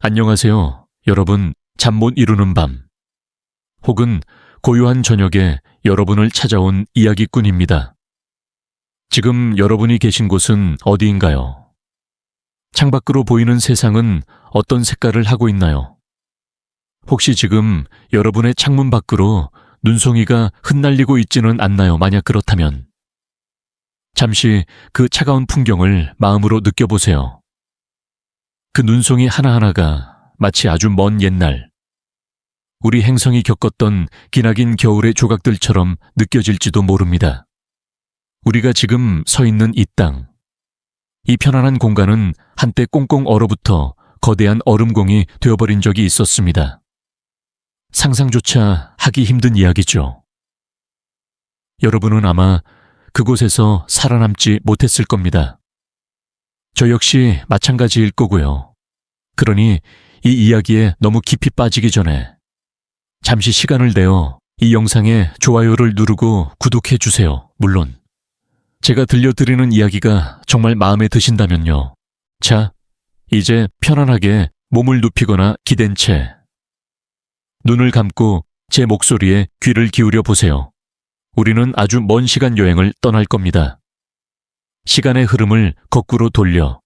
안녕하세요, 여러분. 잠 못 이루는 밤 혹은 고요한 저녁에 여러분을 찾아온 이야기꾼입니다. 지금 여러분이 계신 곳은 어디인가요? 창밖으로 보이는 세상은 어떤 색깔을 하고 있나요? 혹시 지금 여러분의 창문 밖으로 눈송이가 흩날리고 있지는 않나요? 만약 그렇다면 잠시 그 차가운 풍경을 마음으로 느껴보세요. 그 눈송이 하나하나가 마치 아주 먼 옛날 우리 행성이 겪었던 기나긴 겨울의 조각들처럼 느껴질지도 모릅니다. 우리가 지금 서 있는 이 땅, 이 편안한 공간은 한때 꽁꽁 얼어붙어 거대한 얼음공이 되어버린 적이 있었습니다. 상상조차 하기 힘든 이야기죠. 여러분은 아마 그곳에서 살아남지 못했을 겁니다. 저 역시 마찬가지일 거고요. 그러니 이 이야기에 너무 깊이 빠지기 전에 잠시 시간을 내어 이 영상에 좋아요를 누르고 구독해 주세요. 물론 제가 들려드리는 이야기가 정말 마음에 드신다면요. 자, 이제 편안하게 몸을 눕히거나 기댄 채 눈을 감고 제 목소리에 귀를 기울여 보세요. 우리는 아주 먼 시간 여행을 떠날 겁니다. 시간의 흐름을 거꾸로 돌려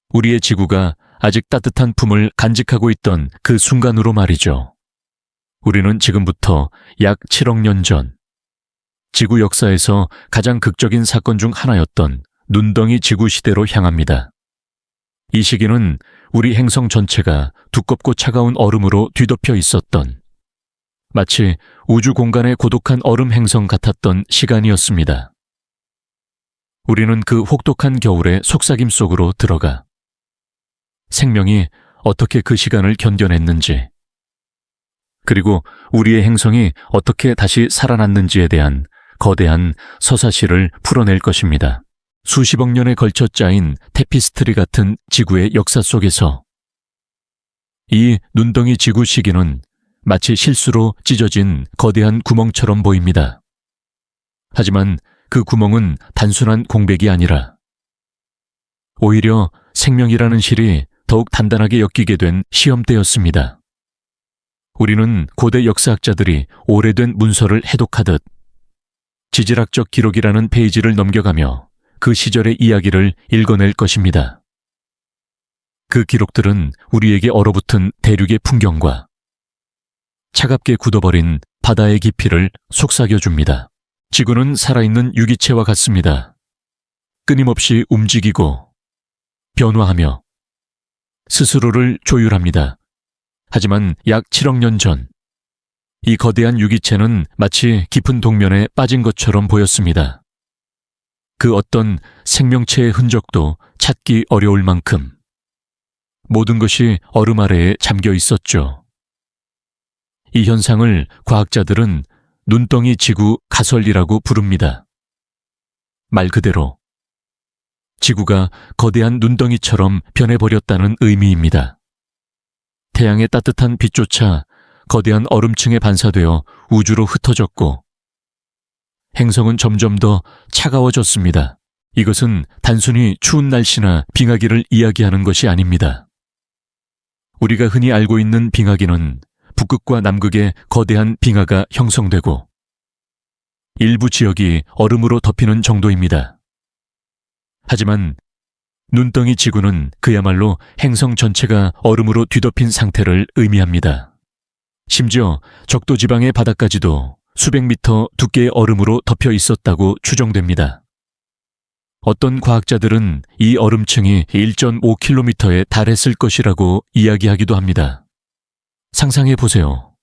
우리의 지구가 아직 따뜻한 품을 간직하고 있던 그 순간으로 말이죠. 우리는 지금부터 약 7억 년 전 지구 역사에서 가장 극적인 사건 중 하나였던 눈덩이 지구 시대로 향합니다. 이 시기는 우리 행성 전체가 두껍고 차가운 얼음으로 뒤덮여 있었던 마치 우주 공간의 고독한 얼음 행성 같았던 시간이었습니다. 우리는 그 혹독한 겨울의 속삭임 속으로 들어가 생명이 어떻게 그 시간을 견뎌냈는지, 그리고 우리의 행성이 어떻게 다시 살아났는지에 대한 거대한 서사시를 풀어낼 것입니다. 수십억 년에 걸쳐 짜인 테피스트리 같은 지구의 역사 속에서 이 눈덩이 지구 시기는 마치 실수로 찢어진 거대한 구멍처럼 보입니다. 하지만 그 구멍은 단순한 공백이 아니라 오히려 생명이라는 실이 더욱 단단하게 엮이게 된 시험대였습니다. 우리는 고대 역사학자들이 오래된 문서를 해독하듯 지질학적 기록이라는 페이지를 넘겨가며 그 시절의 이야기를 읽어낼 것입니다. 그 기록들은 우리에게 얼어붙은 대륙의 풍경과 차갑게 굳어버린 바다의 깊이를 속삭여줍니다. 지구는 살아있는 유기체와 같습니다. 끊임없이 움직이고 변화하며 스스로를 조율합니다. 하지만 약 7억 년 전, 이 거대한 유기체는 마치 깊은 동면에 빠진 것처럼 보였습니다. 그 어떤 생명체의 흔적도 찾기 어려울 만큼 모든 것이 얼음 아래에 잠겨 있었죠. 이 현상을 과학자들은 눈덩이 지구 가설이라고 부릅니다. 말 그대로 지구가 거대한 눈덩이처럼 변해버렸다는 의미입니다. 태양의 따뜻한 빛조차 거대한 얼음층에 반사되어 우주로 흩어졌고 행성은 점점 더 차가워졌습니다. 이것은 단순히 추운 날씨나 빙하기를 이야기하는 것이 아닙니다. 우리가 흔히 알고 있는 빙하기는 북극과 남극에 거대한 빙하가 형성되고 일부 지역이 얼음으로 덮이는 정도입니다. 하지만 눈덩이 지구는 그야말로 행성 전체가 얼음으로 뒤덮인 상태를 의미합니다. 심지어 적도 지방의 바다까지도 수백 미터 두께의 얼음으로 덮여 있었다고 추정됩니다. 어떤 과학자들은 이 얼음층이 1.5km에 달했을 것이라고 이야기하기도 합니다. 상상해 보세요.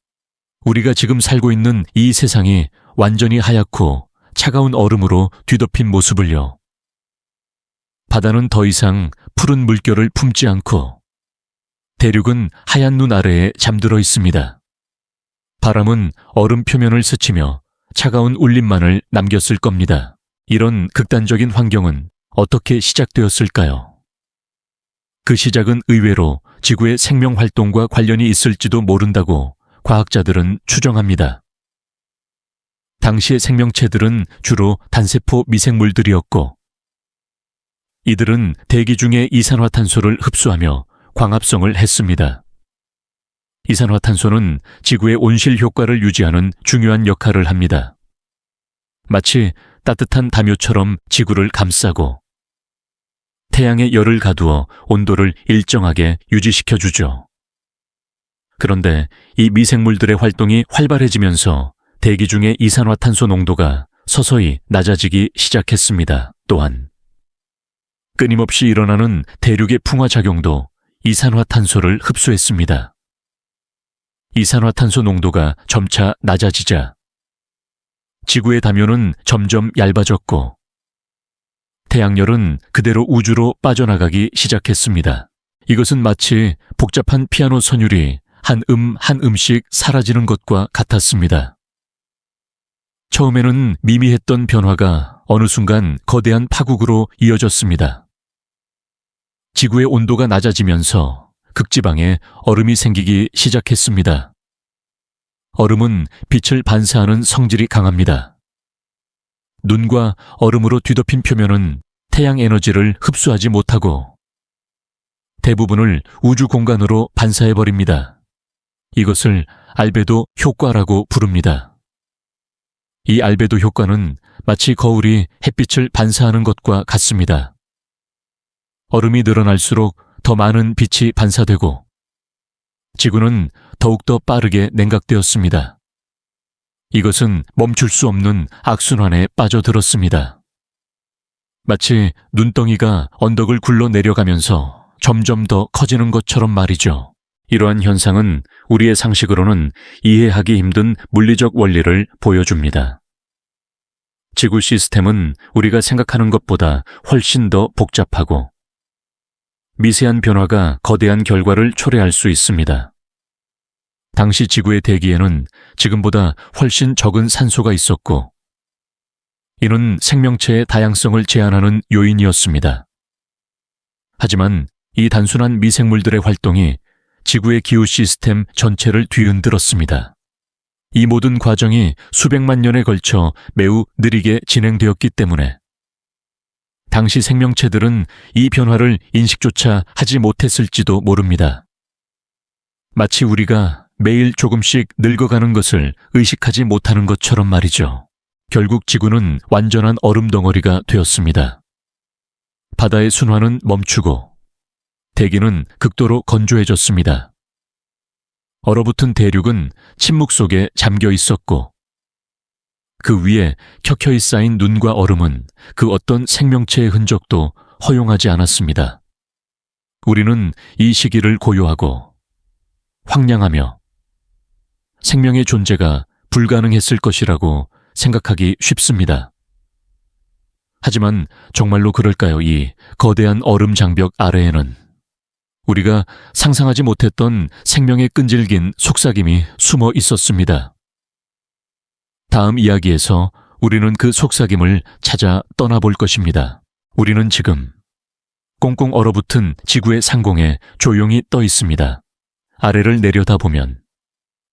우리가 지금 살고 있는 이 세상이 완전히 하얗고 차가운 얼음으로 뒤덮인 모습을요. 바다는 더 이상 푸른 물결을 품지 않고 대륙은 하얀 눈 아래에 잠들어 있습니다. 바람은 얼음 표면을 스치며 차가운 울림만을 남겼을 겁니다. 이런 극단적인 환경은 어떻게 시작되었을까요? 그 시작은 의외로 지구의 생명 활동과 관련이 있을지도 모른다고 과학자들은 추정합니다. 당시의 생명체들은 주로 단세포 미생물들이었고 이들은 대기 중의 이산화탄소를 흡수하며 광합성을 했습니다. 이산화탄소는 지구의 온실 효과를 유지하는 중요한 역할을 합니다. 마치 따뜻한 담요처럼 지구를 감싸고 태양의 열을 가두어 온도를 일정하게 유지시켜주죠. 그런데 이 미생물들의 활동이 활발해지면서 대기 중의 이산화탄소 농도가 서서히 낮아지기 시작했습니다. 또한 끊임없이 일어나는 대륙의 풍화작용도 이산화탄소를 흡수했습니다. 이산화탄소 농도가 점차 낮아지자 지구의 담요는 점점 얇아졌고 태양열은 그대로 우주로 빠져나가기 시작했습니다. 이것은 마치 복잡한 피아노 선율이 한 음씩 사라지는 것과 같았습니다. 처음에는 미미했던 변화가 어느 순간 거대한 파국으로 이어졌습니다. 지구의 온도가 낮아지면서 극지방에 얼음이 생기기 시작했습니다. 얼음은 빛을 반사하는 성질이 강합니다. 눈과 얼음으로 뒤덮인 표면은 태양 에너지를 흡수하지 못하고 대부분을 우주 공간으로 반사해버립니다. 이것을 알베도 효과라고 부릅니다. 이 알베도 효과는 마치 거울이 햇빛을 반사하는 것과 같습니다. 얼음이 늘어날수록 더 많은 빛이 반사되고 지구는 더욱더 빠르게 냉각되었습니다. 이것은 멈출 수 없는 악순환에 빠져들었습니다. 마치 눈덩이가 언덕을 굴러 내려가면서 점점 더 커지는 것처럼 말이죠. 이러한 현상은 우리의 상식으로는 이해하기 힘든 물리적 원리를 보여줍니다. 지구 시스템은 우리가 생각하는 것보다 훨씬 더 복잡하고 미세한 변화가 거대한 결과를 초래할 수 있습니다. 당시 지구의 대기에는 지금보다 훨씬 적은 산소가 있었고 이는 생명체의 다양성을 제한하는 요인이었습니다. 하지만 이 단순한 미생물들의 활동이 지구의 기후 시스템 전체를 뒤흔들었습니다. 이 모든 과정이 수백만 년에 걸쳐 매우 느리게 진행되었기 때문에 당시 생명체들은 이 변화를 인식조차 하지 못했을지도 모릅니다. 마치 우리가 매일 조금씩 늙어가는 것을 의식하지 못하는 것처럼 말이죠. 결국 지구는 완전한 얼음 덩어리가 되었습니다. 바다의 순환은 멈추고 대기는 극도로 건조해졌습니다. 얼어붙은 대륙은 침묵 속에 잠겨 있었고 그 위에 켜켜이 쌓인 눈과 얼음은 그 어떤 생명체의 흔적도 허용하지 않았습니다. 우리는 이 시기를 고요하고 황량하며 생명의 존재가 불가능했을 것이라고 생각하기 쉽습니다. 하지만 정말로 그럴까요? 이 거대한 얼음 장벽 아래에는 우리가 상상하지 못했던 생명의 끈질긴 속삭임이 숨어 있었습니다. 다음 이야기에서 우리는 그 속삭임을 찾아 떠나볼 것입니다. 우리는 지금 꽁꽁 얼어붙은 지구의 상공에 조용히 떠 있습니다. 아래를 내려다보면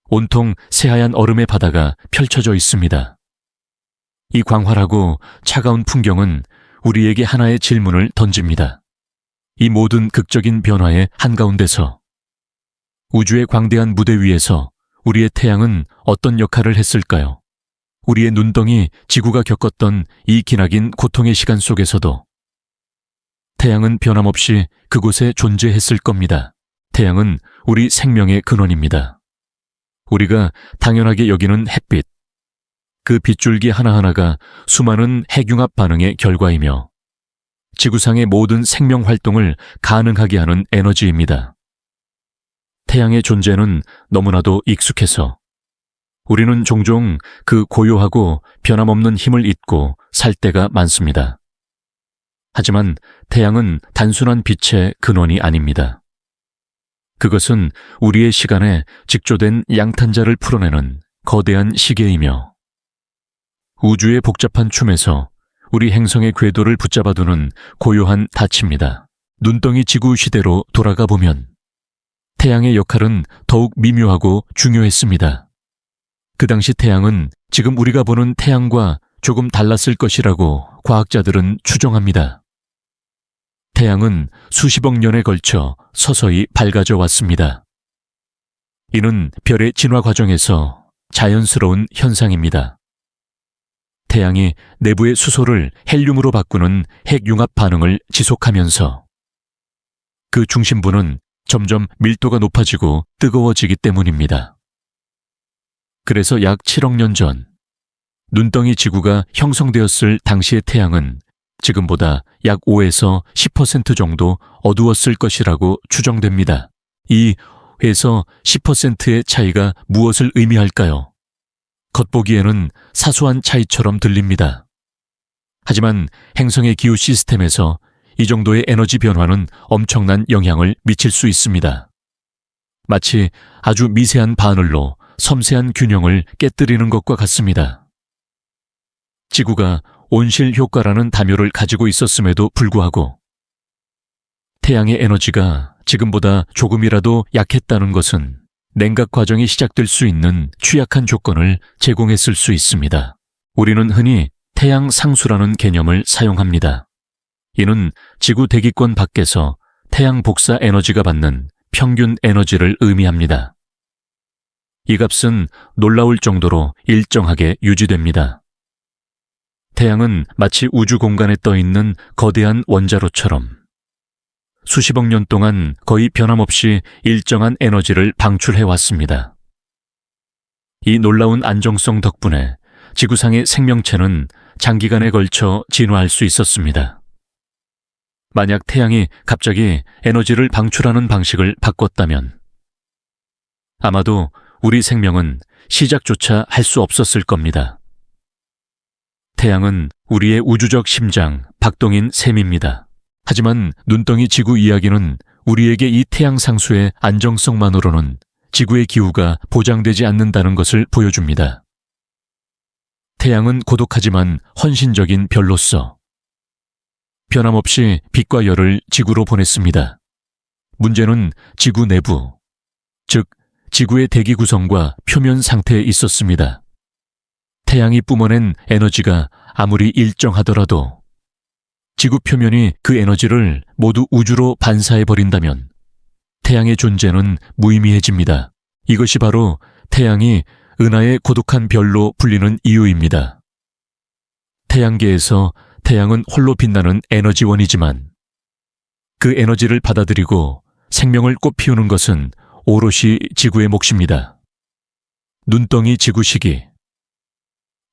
온통 새하얀 얼음의 바다가 펼쳐져 있습니다. 이 광활하고 차가운 풍경은 우리에게 하나의 질문을 던집니다. 이 모든 극적인 변화의 한가운데서 우주의 광대한 무대 위에서 우리의 태양은 어떤 역할을 했을까요? 우리의 눈덩이 지구가 겪었던 이 기나긴 고통의 시간 속에서도 태양은 변함없이 그곳에 존재했을 겁니다. 태양은 우리 생명의 근원입니다. 우리가 당연하게 여기는 햇빛, 그 빗줄기 하나하나가 수많은 핵융합 반응의 결과이며 지구상의 모든 생명 활동을 가능하게 하는 에너지입니다. 태양의 존재는 너무나도 익숙해서 우리는 종종 그 고요하고 변함없는 힘을 잊고 살 때가 많습니다. 하지만 태양은 단순한 빛의 근원이 아닙니다. 그것은 우리의 시간에 직조된 양탄자를 풀어내는 거대한 시계이며 우주의 복잡한 춤에서 우리 행성의 궤도를 붙잡아두는 고요한 닻입니다. 눈덩이 지구 시대로 돌아가 보면 태양의 역할은 더욱 미묘하고 중요했습니다. 그 당시 태양은 지금 우리가 보는 태양과 조금 달랐을 것이라고 과학자들은 추정합니다. 태양은 수십억 년에 걸쳐 서서히 밝아져 왔습니다. 이는 별의 진화 과정에서 자연스러운 현상입니다. 태양이 내부의 수소를 헬륨으로 바꾸는 핵융합 반응을 지속하면서 그 중심부는 점점 밀도가 높아지고 뜨거워지기 때문입니다. 그래서 약 7억 년 전 눈덩이 지구가 형성되었을 당시의 태양은 지금보다 약 5에서 10% 정도 어두웠을 것이라고 추정됩니다. 이 5에서 10%의 차이가 무엇을 의미할까요? 겉보기에는 사소한 차이처럼 들립니다. 하지만 행성의 기후 시스템에서 이 정도의 에너지 변화는 엄청난 영향을 미칠 수 있습니다. 마치 아주 미세한 바늘로 섬세한 균형을 깨뜨리는 것과 같습니다. 지구가 온실 효과라는 다묘를 가지고 있었음에도 불구하고 태양의 에너지가 지금보다 조금이라도 약했다는 것은 냉각 과정이 시작될 수 있는 취약한 조건을 제공했을 수 있습니다. 우리는 흔히 태양 상수라는 개념을 사용합니다. 이는 지구 대기권 밖에서 태양 복사 에너지가 받는 평균 에너지를 의미합니다. 이 값은 놀라울 정도로 일정하게 유지됩니다. 태양은 마치 우주 공간에 떠 있는 거대한 원자로처럼 수십억 년 동안 거의 변함없이 일정한 에너지를 방출해 왔습니다. 이 놀라운 안정성 덕분에 지구상의 생명체는 장기간에 걸쳐 진화할 수 있었습니다. 만약 태양이 갑자기 에너지를 방출하는 방식을 바꿨다면 아마도 우리 생명은 시작조차 할 수 없었을 겁니다. 태양은 우리의 우주적 심장, 박동인 셈입니다. 하지만 눈덩이 지구 이야기는 우리에게 이 태양 상수의 안정성만으로는 지구의 기후가 보장되지 않는다는 것을 보여줍니다. 태양은 고독하지만 헌신적인 별로서 변함없이 빛과 열을 지구로 보냈습니다. 문제는 지구 내부, 즉 지구의 대기 구성과 표면 상태에 있었습니다. 태양이 뿜어낸 에너지가 아무리 일정하더라도 지구 표면이 그 에너지를 모두 우주로 반사해버린다면 태양의 존재는 무의미해집니다. 이것이 바로 태양이 은하의 고독한 별로 불리는 이유입니다. 태양계에서 태양은 홀로 빛나는 에너지원이지만 그 에너지를 받아들이고 생명을 꽃피우는 것은 오롯이 지구의 몫입니다. 눈덩이 지구 시기.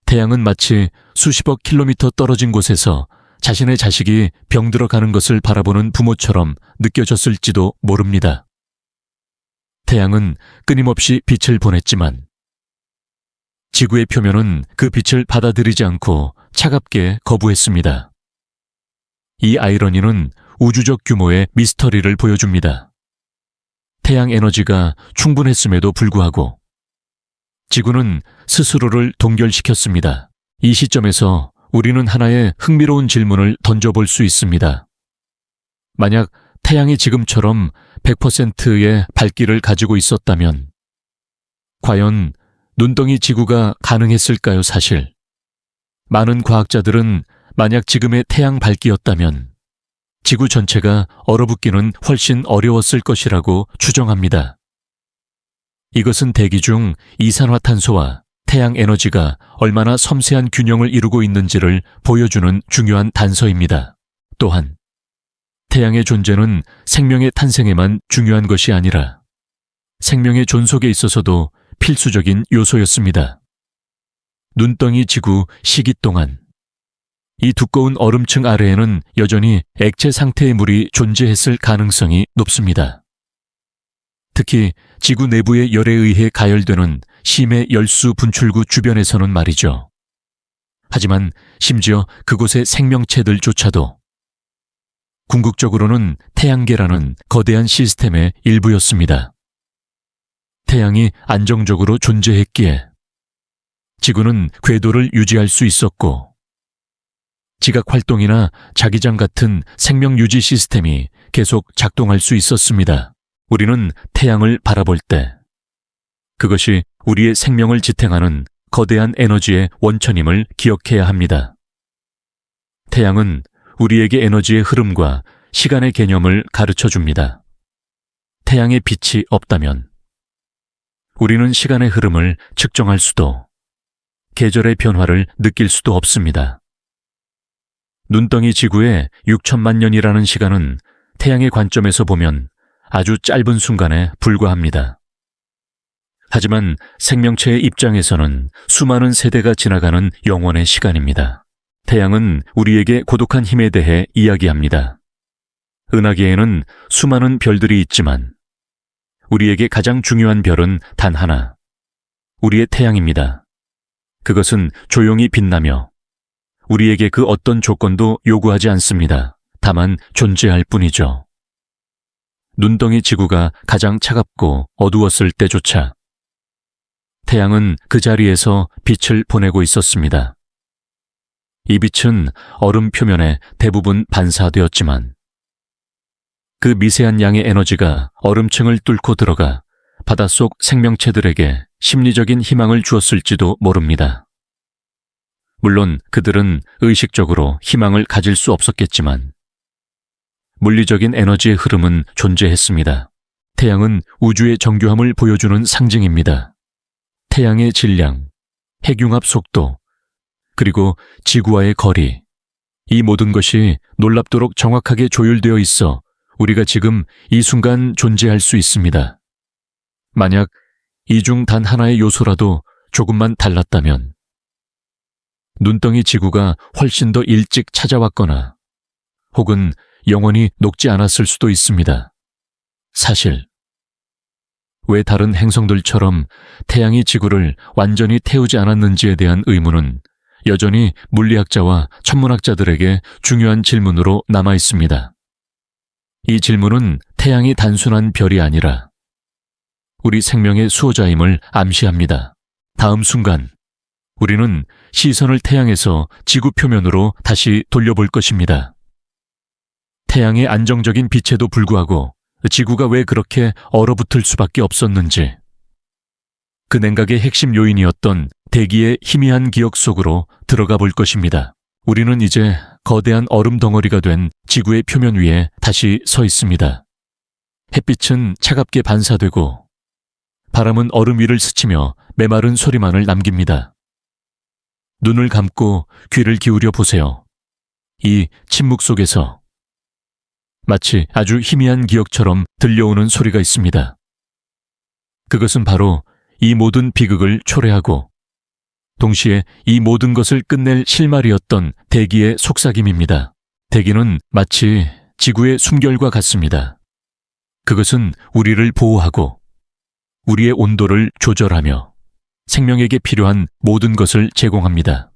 태양은 마치 수십억 킬로미터 떨어진 곳에서 자신의 자식이 병들어 가는 것을 바라보는 부모처럼 느껴졌을지도 모릅니다. 태양은 끊임없이 빛을 보냈지만 지구의 표면은 그 빛을 받아들이지 않고 차갑게 거부했습니다. 이 아이러니는 우주적 규모의 미스터리를 보여줍니다. 태양 에너지가 충분했음에도 불구하고 지구는 스스로를 동결시켰습니다. 이 시점에서 우리는 하나의 흥미로운 질문을 던져볼 수 있습니다. 만약 태양이 지금처럼 100%의 밝기를 가지고 있었다면 과연 눈덩이 지구가 가능했을까요? 사실 많은 과학자들은 만약 지금의 태양 밝기였다면 지구 전체가 얼어붙기는 훨씬 어려웠을 것이라고 추정합니다. 이것은 대기 중 이산화탄소와 태양 에너지가 얼마나 섬세한 균형을 이루고 있는지를 보여주는 중요한 단서입니다. 또한 태양의 존재는 생명의 탄생에만 중요한 것이 아니라 생명의 존속에 있어서도 필수적인 요소였습니다. 눈덩이 지구 시기 동안 이 두꺼운 얼음층 아래에는 여전히 액체 상태의 물이 존재했을 가능성이 높습니다. 특히 지구 내부의 열에 의해 가열되는 심해 열수 분출구 주변에서는 말이죠. 하지만 심지어 그곳의 생명체들조차도 궁극적으로는 태양계라는 거대한 시스템의 일부였습니다. 태양이 안정적으로 존재했기에 지구는 궤도를 유지할 수 있었고 지각 활동이나 자기장 같은 생명 유지 시스템이 계속 작동할 수 있었습니다. 우리는 태양을 바라볼 때 그것이 우리의 생명을 지탱하는 거대한 에너지의 원천임을 기억해야 합니다. 태양은 우리에게 에너지의 흐름과 시간의 개념을 가르쳐 줍니다. 태양의 빛이 없다면 우리는 시간의 흐름을 측정할 수도, 계절의 변화를 느낄 수도 없습니다. 눈덩이 지구의 6천만 년이라는 시간은 태양의 관점에서 보면 아주 짧은 순간에 불과합니다. 하지만 생명체의 입장에서는 수많은 세대가 지나가는 영원의 시간입니다. 태양은 우리에게 고독한 힘에 대해 이야기합니다. 은하계에는 수많은 별들이 있지만 우리에게 가장 중요한 별은 단 하나, 우리의 태양입니다. 그것은 조용히 빛나며 우리에게 그 어떤 조건도 요구하지 않습니다. 다만 존재할 뿐이죠. 눈덩이 지구가 가장 차갑고 어두웠을 때조차 태양은 그 자리에서 빛을 보내고 있었습니다. 이 빛은 얼음 표면에 대부분 반사되었지만 그 미세한 양의 에너지가 얼음층을 뚫고 들어가 바닷속 생명체들에게 심리적인 희망을 주었을지도 모릅니다. 물론 그들은 의식적으로 희망을 가질 수 없었겠지만 물리적인 에너지의 흐름은 존재했습니다. 태양은 우주의 정교함을 보여주는 상징입니다. 태양의 질량, 핵융합 속도, 그리고 지구와의 거리, 이 모든 것이 놀랍도록 정확하게 조율되어 있어 우리가 지금 이 순간 존재할 수 있습니다. 만약 이 중 단 하나의 요소라도 조금만 달랐다면 눈덩이 지구가 훨씬 더 일찍 찾아왔거나 혹은 영원히 녹지 않았을 수도 있습니다. 사실 왜 다른 행성들처럼 태양이 지구를 완전히 태우지 않았는지에 대한 의문은 여전히 물리학자와 천문학자들에게 중요한 질문으로 남아 있습니다. 이 질문은 태양이 단순한 별이 아니라 우리 생명의 수호자임을 암시합니다. 다음 순간 우리는 시선을 태양에서 지구 표면으로 다시 돌려볼 것입니다. 태양의 안정적인 빛에도 불구하고 지구가 왜 그렇게 얼어붙을 수밖에 없었는지, 그 냉각의 핵심 요인이었던 대기의 희미한 기억 속으로 들어가 볼 것입니다. 우리는 이제 거대한 얼음 덩어리가 된 지구의 표면 위에 다시 서 있습니다. 햇빛은 차갑게 반사되고 바람은 얼음 위를 스치며 메마른 소리만을 남깁니다. 눈을 감고 귀를 기울여 보세요. 이 침묵 속에서 마치 아주 희미한 기억처럼 들려오는 소리가 있습니다. 그것은 바로 이 모든 비극을 초래하고 동시에 이 모든 것을 끝낼 실마리였던 대기의 속삭임입니다. 대기는 마치 지구의 숨결과 같습니다. 그것은 우리를 보호하고 우리의 온도를 조절하며 생명에게 필요한 모든 것을 제공합니다.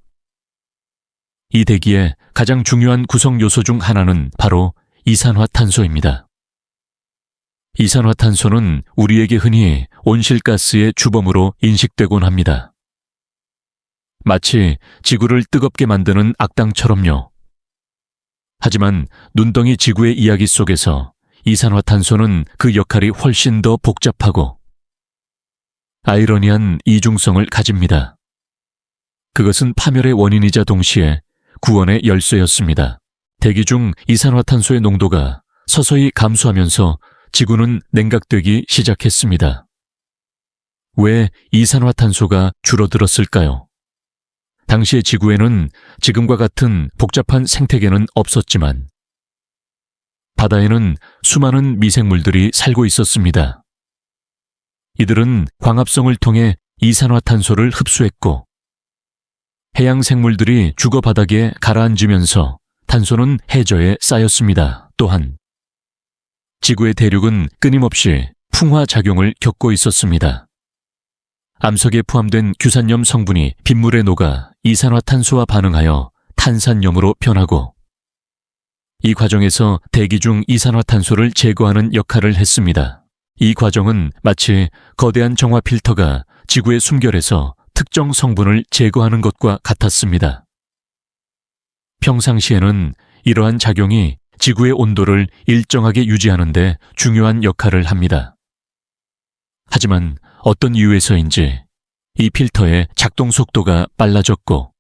이 대기의 가장 중요한 구성 요소 중 하나는 바로 이산화탄소입니다. 이산화탄소는 우리에게 흔히 온실가스의 주범으로 인식되곤 합니다. 마치 지구를 뜨겁게 만드는 악당처럼요. 하지만 눈덩이 지구의 이야기 속에서 이산화탄소는 그 역할이 훨씬 더 복잡하고 아이러니한 이중성을 가집니다. 그것은 파멸의 원인이자 동시에 구원의 열쇠였습니다. 대기 중 이산화탄소의 농도가 서서히 감소하면서 지구는 냉각되기 시작했습니다. 왜 이산화탄소가 줄어들었을까요? 당시의 지구에는 지금과 같은 복잡한 생태계는 없었지만 바다에는 수많은 미생물들이 살고 있었습니다. 이들은 광합성을 통해 이산화탄소를 흡수했고 해양 생물들이 죽어 바닥에 가라앉으면서 탄소는 해저에 쌓였습니다. 또한 지구의 대륙은 끊임없이 풍화작용을 겪고 있었습니다. 암석에 포함된 규산염 성분이 빗물에 녹아 이산화탄소와 반응하여 탄산염으로 변하고 이 과정에서 대기 중 이산화탄소를 제거하는 역할을 했습니다. 이 과정은 마치 거대한 정화 필터가 지구의 숨결에서 특정 성분을 제거하는 것과 같았습니다. 평상시에는 이러한 작용이 지구의 온도를 일정하게 유지하는 데 중요한 역할을 합니다. 하지만 어떤 이유에서인지 이 필터의 작동 속도가 빨라졌고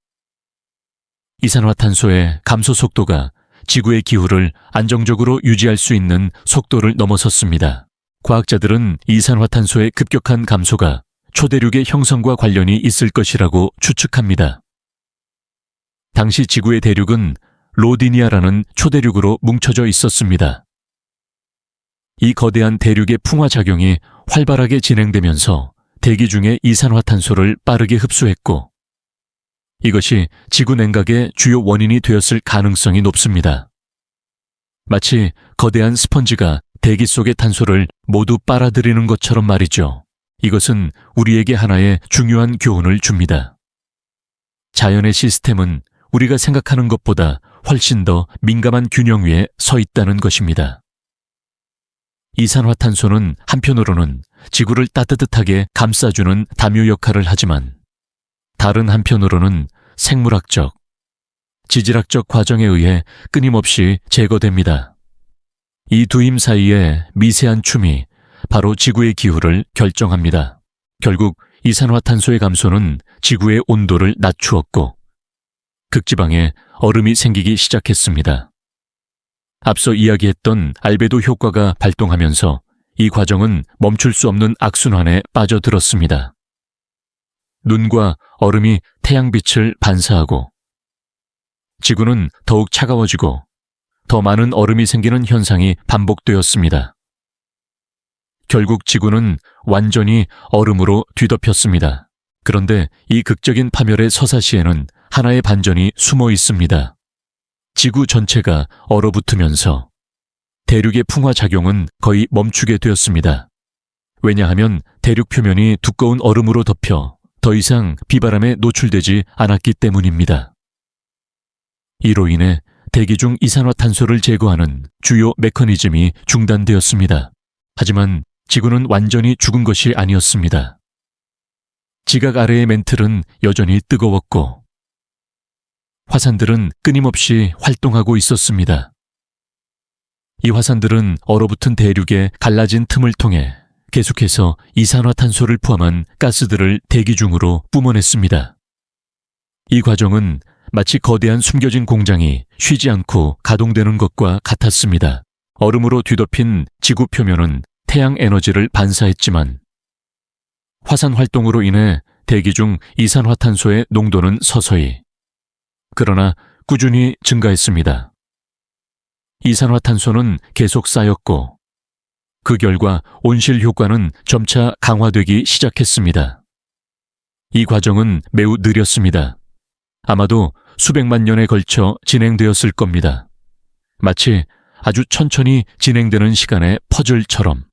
이산화탄소의 감소 속도가 지구의 기후를 안정적으로 유지할 수 있는 속도를 넘어섰습니다. 과학자들은 이산화탄소의 급격한 감소가 초대륙의 형성과 관련이 있을 것이라고 추측합니다. 당시 지구의 대륙은 로디니아라는 초대륙으로 뭉쳐져 있었습니다. 이 거대한 대륙의 풍화작용이 활발하게 진행되면서 대기 중의 이산화탄소를 빠르게 흡수했고, 이것이 지구 냉각의 주요 원인이 되었을 가능성이 높습니다. 마치 거대한 스펀지가 대기 속의 탄소를 모두 빨아들이는 것처럼 말이죠. 이것은 우리에게 하나의 중요한 교훈을 줍니다. 자연의 시스템은 우리가 생각하는 것보다 훨씬 더 민감한 균형 위에 서 있다는 것입니다. 이산화탄소는 한편으로는 지구를 따뜻하게 감싸주는 담요 역할을 하지만, 다른 한편으로는 생물학적, 지질학적 과정에 의해 끊임없이 제거됩니다. 이 두 힘 사이의 미세한 춤이 바로 지구의 기후를 결정합니다. 결국 이산화탄소의 감소는 지구의 온도를 낮추었고, 극지방에 얼음이 생기기 시작했습니다. 앞서 이야기했던 알베도 효과가 발동하면서 이 과정은 멈출 수 없는 악순환에 빠져들었습니다. 눈과 얼음이 태양빛을 반사하고, 지구는 더욱 차가워지고 더 많은 얼음이 생기는 현상이 반복되었습니다. 결국 지구는 완전히 얼음으로 뒤덮였습니다. 그런데 이 극적인 파멸의 서사시에는 하나의 반전이 숨어 있습니다. 지구 전체가 얼어붙으면서 대륙의 풍화작용은 거의 멈추게 되었습니다. 왜냐하면 대륙 표면이 두꺼운 얼음으로 덮여 더 이상 비바람에 노출되지 않았기 때문입니다. 이로 인해 대기 중 이산화탄소를 제거하는 주요 메커니즘이 중단되었습니다. 하지만 지구는 완전히 죽은 것이 아니었습니다. 지각 아래의 멘틀은 여전히 뜨거웠고, 화산들은 끊임없이 활동하고 있었습니다. 이 화산들은 얼어붙은 대륙의 갈라진 틈을 통해 계속해서 이산화탄소를 포함한 가스들을 대기 중으로 뿜어냈습니다. 이 과정은 마치 거대한 숨겨진 공장이 쉬지 않고 가동되는 것과 같았습니다. 얼음으로 뒤덮인 지구 표면은 태양 에너지를 반사했지만, 화산 활동으로 인해 대기 중 이산화탄소의 농도는 서서히, 그러나 꾸준히 증가했습니다. 이산화탄소는 계속 쌓였고, 그 결과 온실 효과는 점차 강화되기 시작했습니다. 이 과정은 매우 느렸습니다. 아마도 수백만 년에 걸쳐 진행되었을 겁니다. 마치 아주 천천히 진행되는 시간의 퍼즐처럼.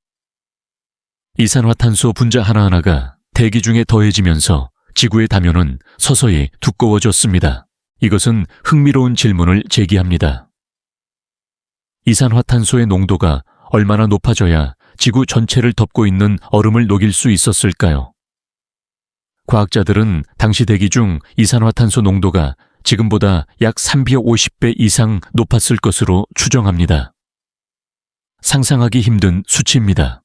이산화탄소 분자 하나하나가 대기 중에 더해지면서 지구의 다면은 서서히 두꺼워졌습니다. 이것은 흥미로운 질문을 제기합니다. 이산화탄소의 농도가 얼마나 높아져야 지구 전체를 덮고 있는 얼음을 녹일 수 있었을까요? 과학자들은 당시 대기 중 이산화탄소 농도가 지금보다 약 350배 이상 높았을 것으로 추정합니다. 상상하기 힘든 수치입니다.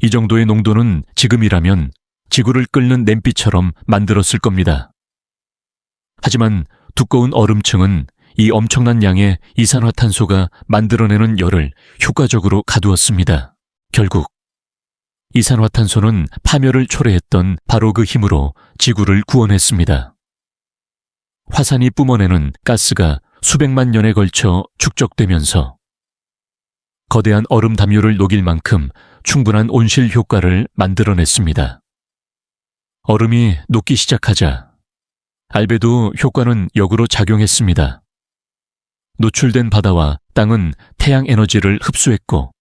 이 정도의 농도는 지금이라면 지구를 끓는 냄비처럼 만들었을 겁니다. 하지만 두꺼운 얼음층은 이 엄청난 양의 이산화탄소가 만들어내는 열을 효과적으로 가두었습니다. 결국 이산화탄소는 파멸을 초래했던 바로 그 힘으로 지구를 구원했습니다. 화산이 뿜어내는 가스가 수백만 년에 걸쳐 축적되면서 거대한 얼음 담요를 녹일 만큼 충분한 온실 효과를 만들어냈습니다. 얼음이 녹기 시작하자 알베도 효과는 역으로 작용했습니다. 노출된 바다와 땅은 태양 에너지를 흡수했고,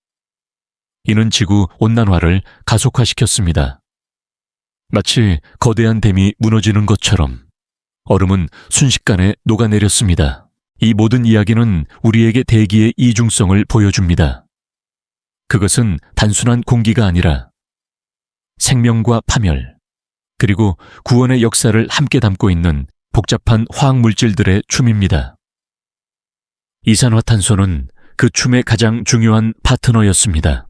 이는 지구 온난화를 가속화시켰습니다. 마치 거대한 댐이 무너지는 것처럼 얼음은 순식간에 녹아내렸습니다. 이 모든 이야기는 우리에게 대기의 이중성을 보여줍니다. 그것은 단순한 공기가 아니라 생명과 파멸, 그리고 구원의 역사를 함께 담고 있는 복잡한 화학물질들의 춤입니다. 이산화탄소는 그 춤의 가장 중요한 파트너였습니다.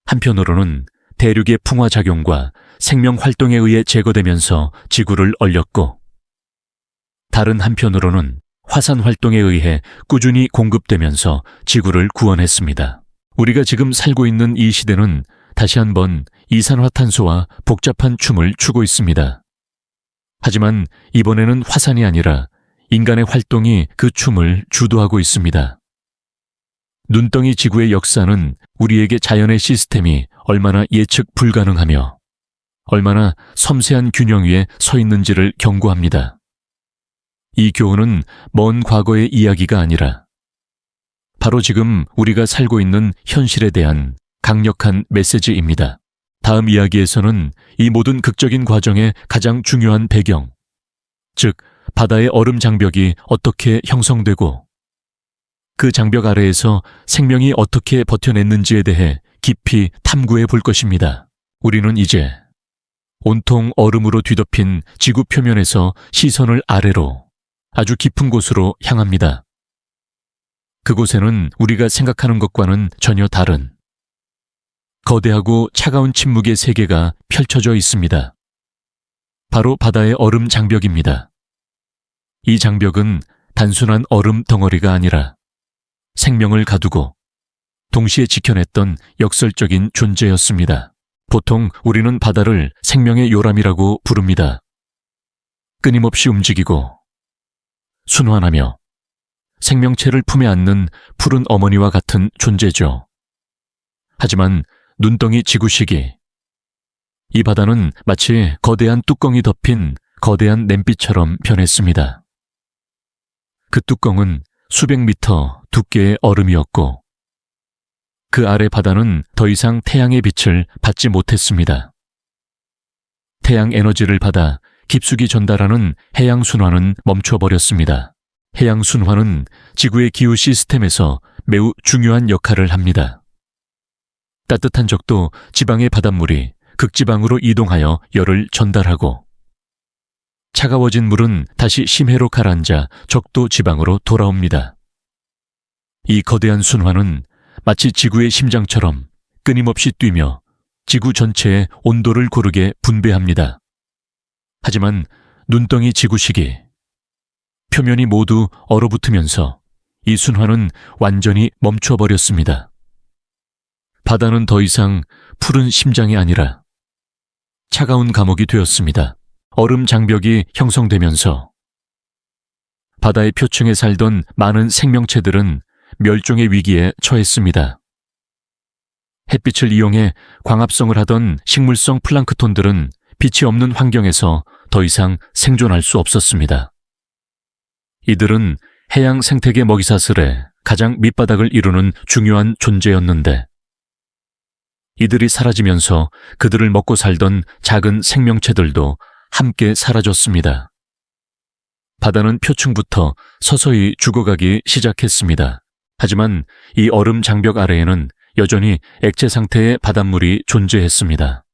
한편으로는 대륙의 풍화작용과 생명활동에 의해 제거되면서 지구를 얼렸고, 다른 한편으로는 화산활동에 의해 꾸준히 공급되면서 지구를 구원했습니다. 우리가 지금 살고 있는 이 시대는 다시 한번 이산화탄소와 복잡한 춤을 추고 있습니다. 하지만 이번에는 화산이 아니라 인간의 활동이 그 춤을 주도하고 있습니다. 눈덩이 지구의 역사는 우리에게 자연의 시스템이 얼마나 예측 불가능하며 얼마나 섬세한 균형 위에 서 있는지를 경고합니다. 이 교훈은 먼 과거의 이야기가 아니라 바로 지금 우리가 살고 있는 현실에 대한 강력한 메시지입니다. 다음 이야기에서는 이 모든 극적인 과정의 가장 중요한 배경, 즉 바다의 얼음 장벽이 어떻게 형성되고 그 장벽 아래에서 생명이 어떻게 버텨냈는지에 대해 깊이 탐구해 볼 것입니다. 우리는 이제 온통 얼음으로 뒤덮인 지구 표면에서 시선을 아래로 아주 깊은 곳으로 향합니다. 그곳에는 우리가 생각하는 것과는 전혀 다른 거대하고 차가운 침묵의 세계가 펼쳐져 있습니다. 바로 바다의 얼음 장벽입니다. 이 장벽은 단순한 얼음 덩어리가 아니라 생명을 가두고 동시에 지켜냈던 역설적인 존재였습니다. 보통 우리는 바다를 생명의 요람이라고 부릅니다. 끊임없이 움직이고 순환하며 생명체를 품에 안는 푸른 어머니와 같은 존재죠. 하지만 눈덩이 지구시기, 이 바다는 마치 거대한 뚜껑이 덮인 거대한 냄비처럼 변했습니다. 그 뚜껑은 수백 미터 두께의 얼음이었고 그 아래 바다는 더 이상 태양의 빛을 받지 못했습니다. 태양 에너지를 받아 깊숙이 전달하는 해양 순환은 멈춰버렸습니다. 해양 순환은 지구의 기후 시스템에서 매우 중요한 역할을 합니다. 따뜻한 적도 지방의 바닷물이 극지방으로 이동하여 열을 전달하고 차가워진 물은 다시 심해로 가라앉아 적도 지방으로 돌아옵니다. 이 거대한 순환은 마치 지구의 심장처럼 끊임없이 뛰며 지구 전체의 온도를 고르게 분배합니다. 하지만 눈덩이 지구시기, 표면이 모두 얼어붙으면서 이 순환은 완전히 멈춰버렸습니다. 바다는 더 이상 푸른 심장이 아니라 차가운 감옥이 되었습니다. 얼음 장벽이 형성되면서 바다의 표층에 살던 많은 생명체들은 멸종의 위기에 처했습니다. 햇빛을 이용해 광합성을 하던 식물성 플랑크톤들은 빛이 없는 환경에서 더 이상 생존할 수 없었습니다. 이들은 해양 생태계 먹이사슬의 가장 밑바닥을 이루는 중요한 존재였는데 이들이 사라지면서 그들을 먹고 살던 작은 생명체들도 함께 사라졌습니다. 바다는 표층부터 서서히 죽어가기 시작했습니다. 하지만 이 얼음 장벽 아래에는 여전히 액체 상태의 바닷물이 존재했습니다.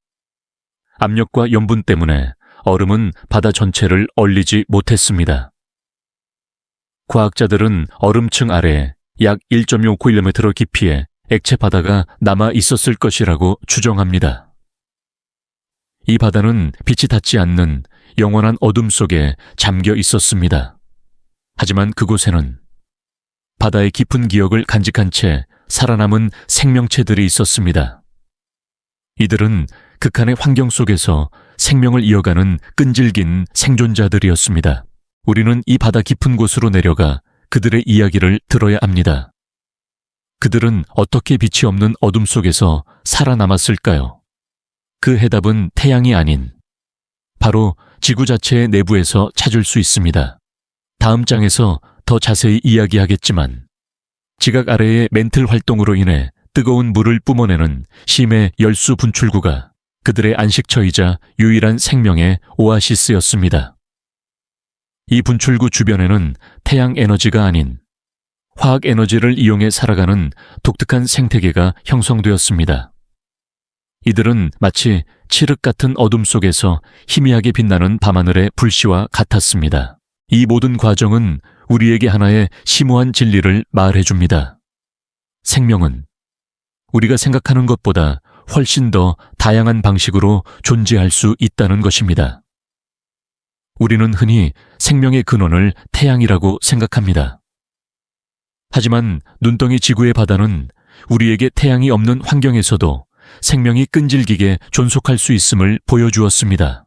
압력과 염분 때문에 얼음은 바다 전체를 얼리지 못했습니다. 과학자들은 얼음층 아래에 약 1.5km 깊이의 액체 바다가 남아 있었을 것이라고 추정합니다. 이 바다는 빛이 닿지 않는 영원한 어둠 속에 잠겨 있었습니다. 하지만 그곳에는 바다의 깊은 기억을 간직한 채 살아남은 생명체들이 있었습니다. 이들은 극한의 환경 속에서 생명을 이어가는 끈질긴 생존자들이었습니다. 우리는 이 바다 깊은 곳으로 내려가 그들의 이야기를 들어야 합니다. 그들은 어떻게 빛이 없는 어둠 속에서 살아남았을까요? 그 해답은 태양이 아닌 바로 지구 자체의 내부에서 찾을 수 있습니다. 다음 장에서 더 자세히 이야기하겠지만 지각 아래의 멘틀 활동으로 인해 뜨거운 물을 뿜어내는 심해 열수 분출구가 그들의 안식처이자 유일한 생명의 오아시스였습니다. 이 분출구 주변에는 태양 에너지가 아닌 화학 에너지를 이용해 살아가는 독특한 생태계가 형성되었습니다. 이들은 마치 칠흑 같은 어둠 속에서 희미하게 빛나는 밤하늘의 불씨와 같았습니다. 이 모든 과정은 우리에게 하나의 심오한 진리를 말해줍니다. 생명은 우리가 생각하는 것보다 훨씬 더 다양한 방식으로 존재할 수 있다는 것입니다. 우리는 흔히 생명의 근원을 태양이라고 생각합니다. 하지만 눈덩이 지구의 바다는 우리에게 태양이 없는 환경에서도 생명이 끈질기게 존속할 수 있음을 보여주었습니다.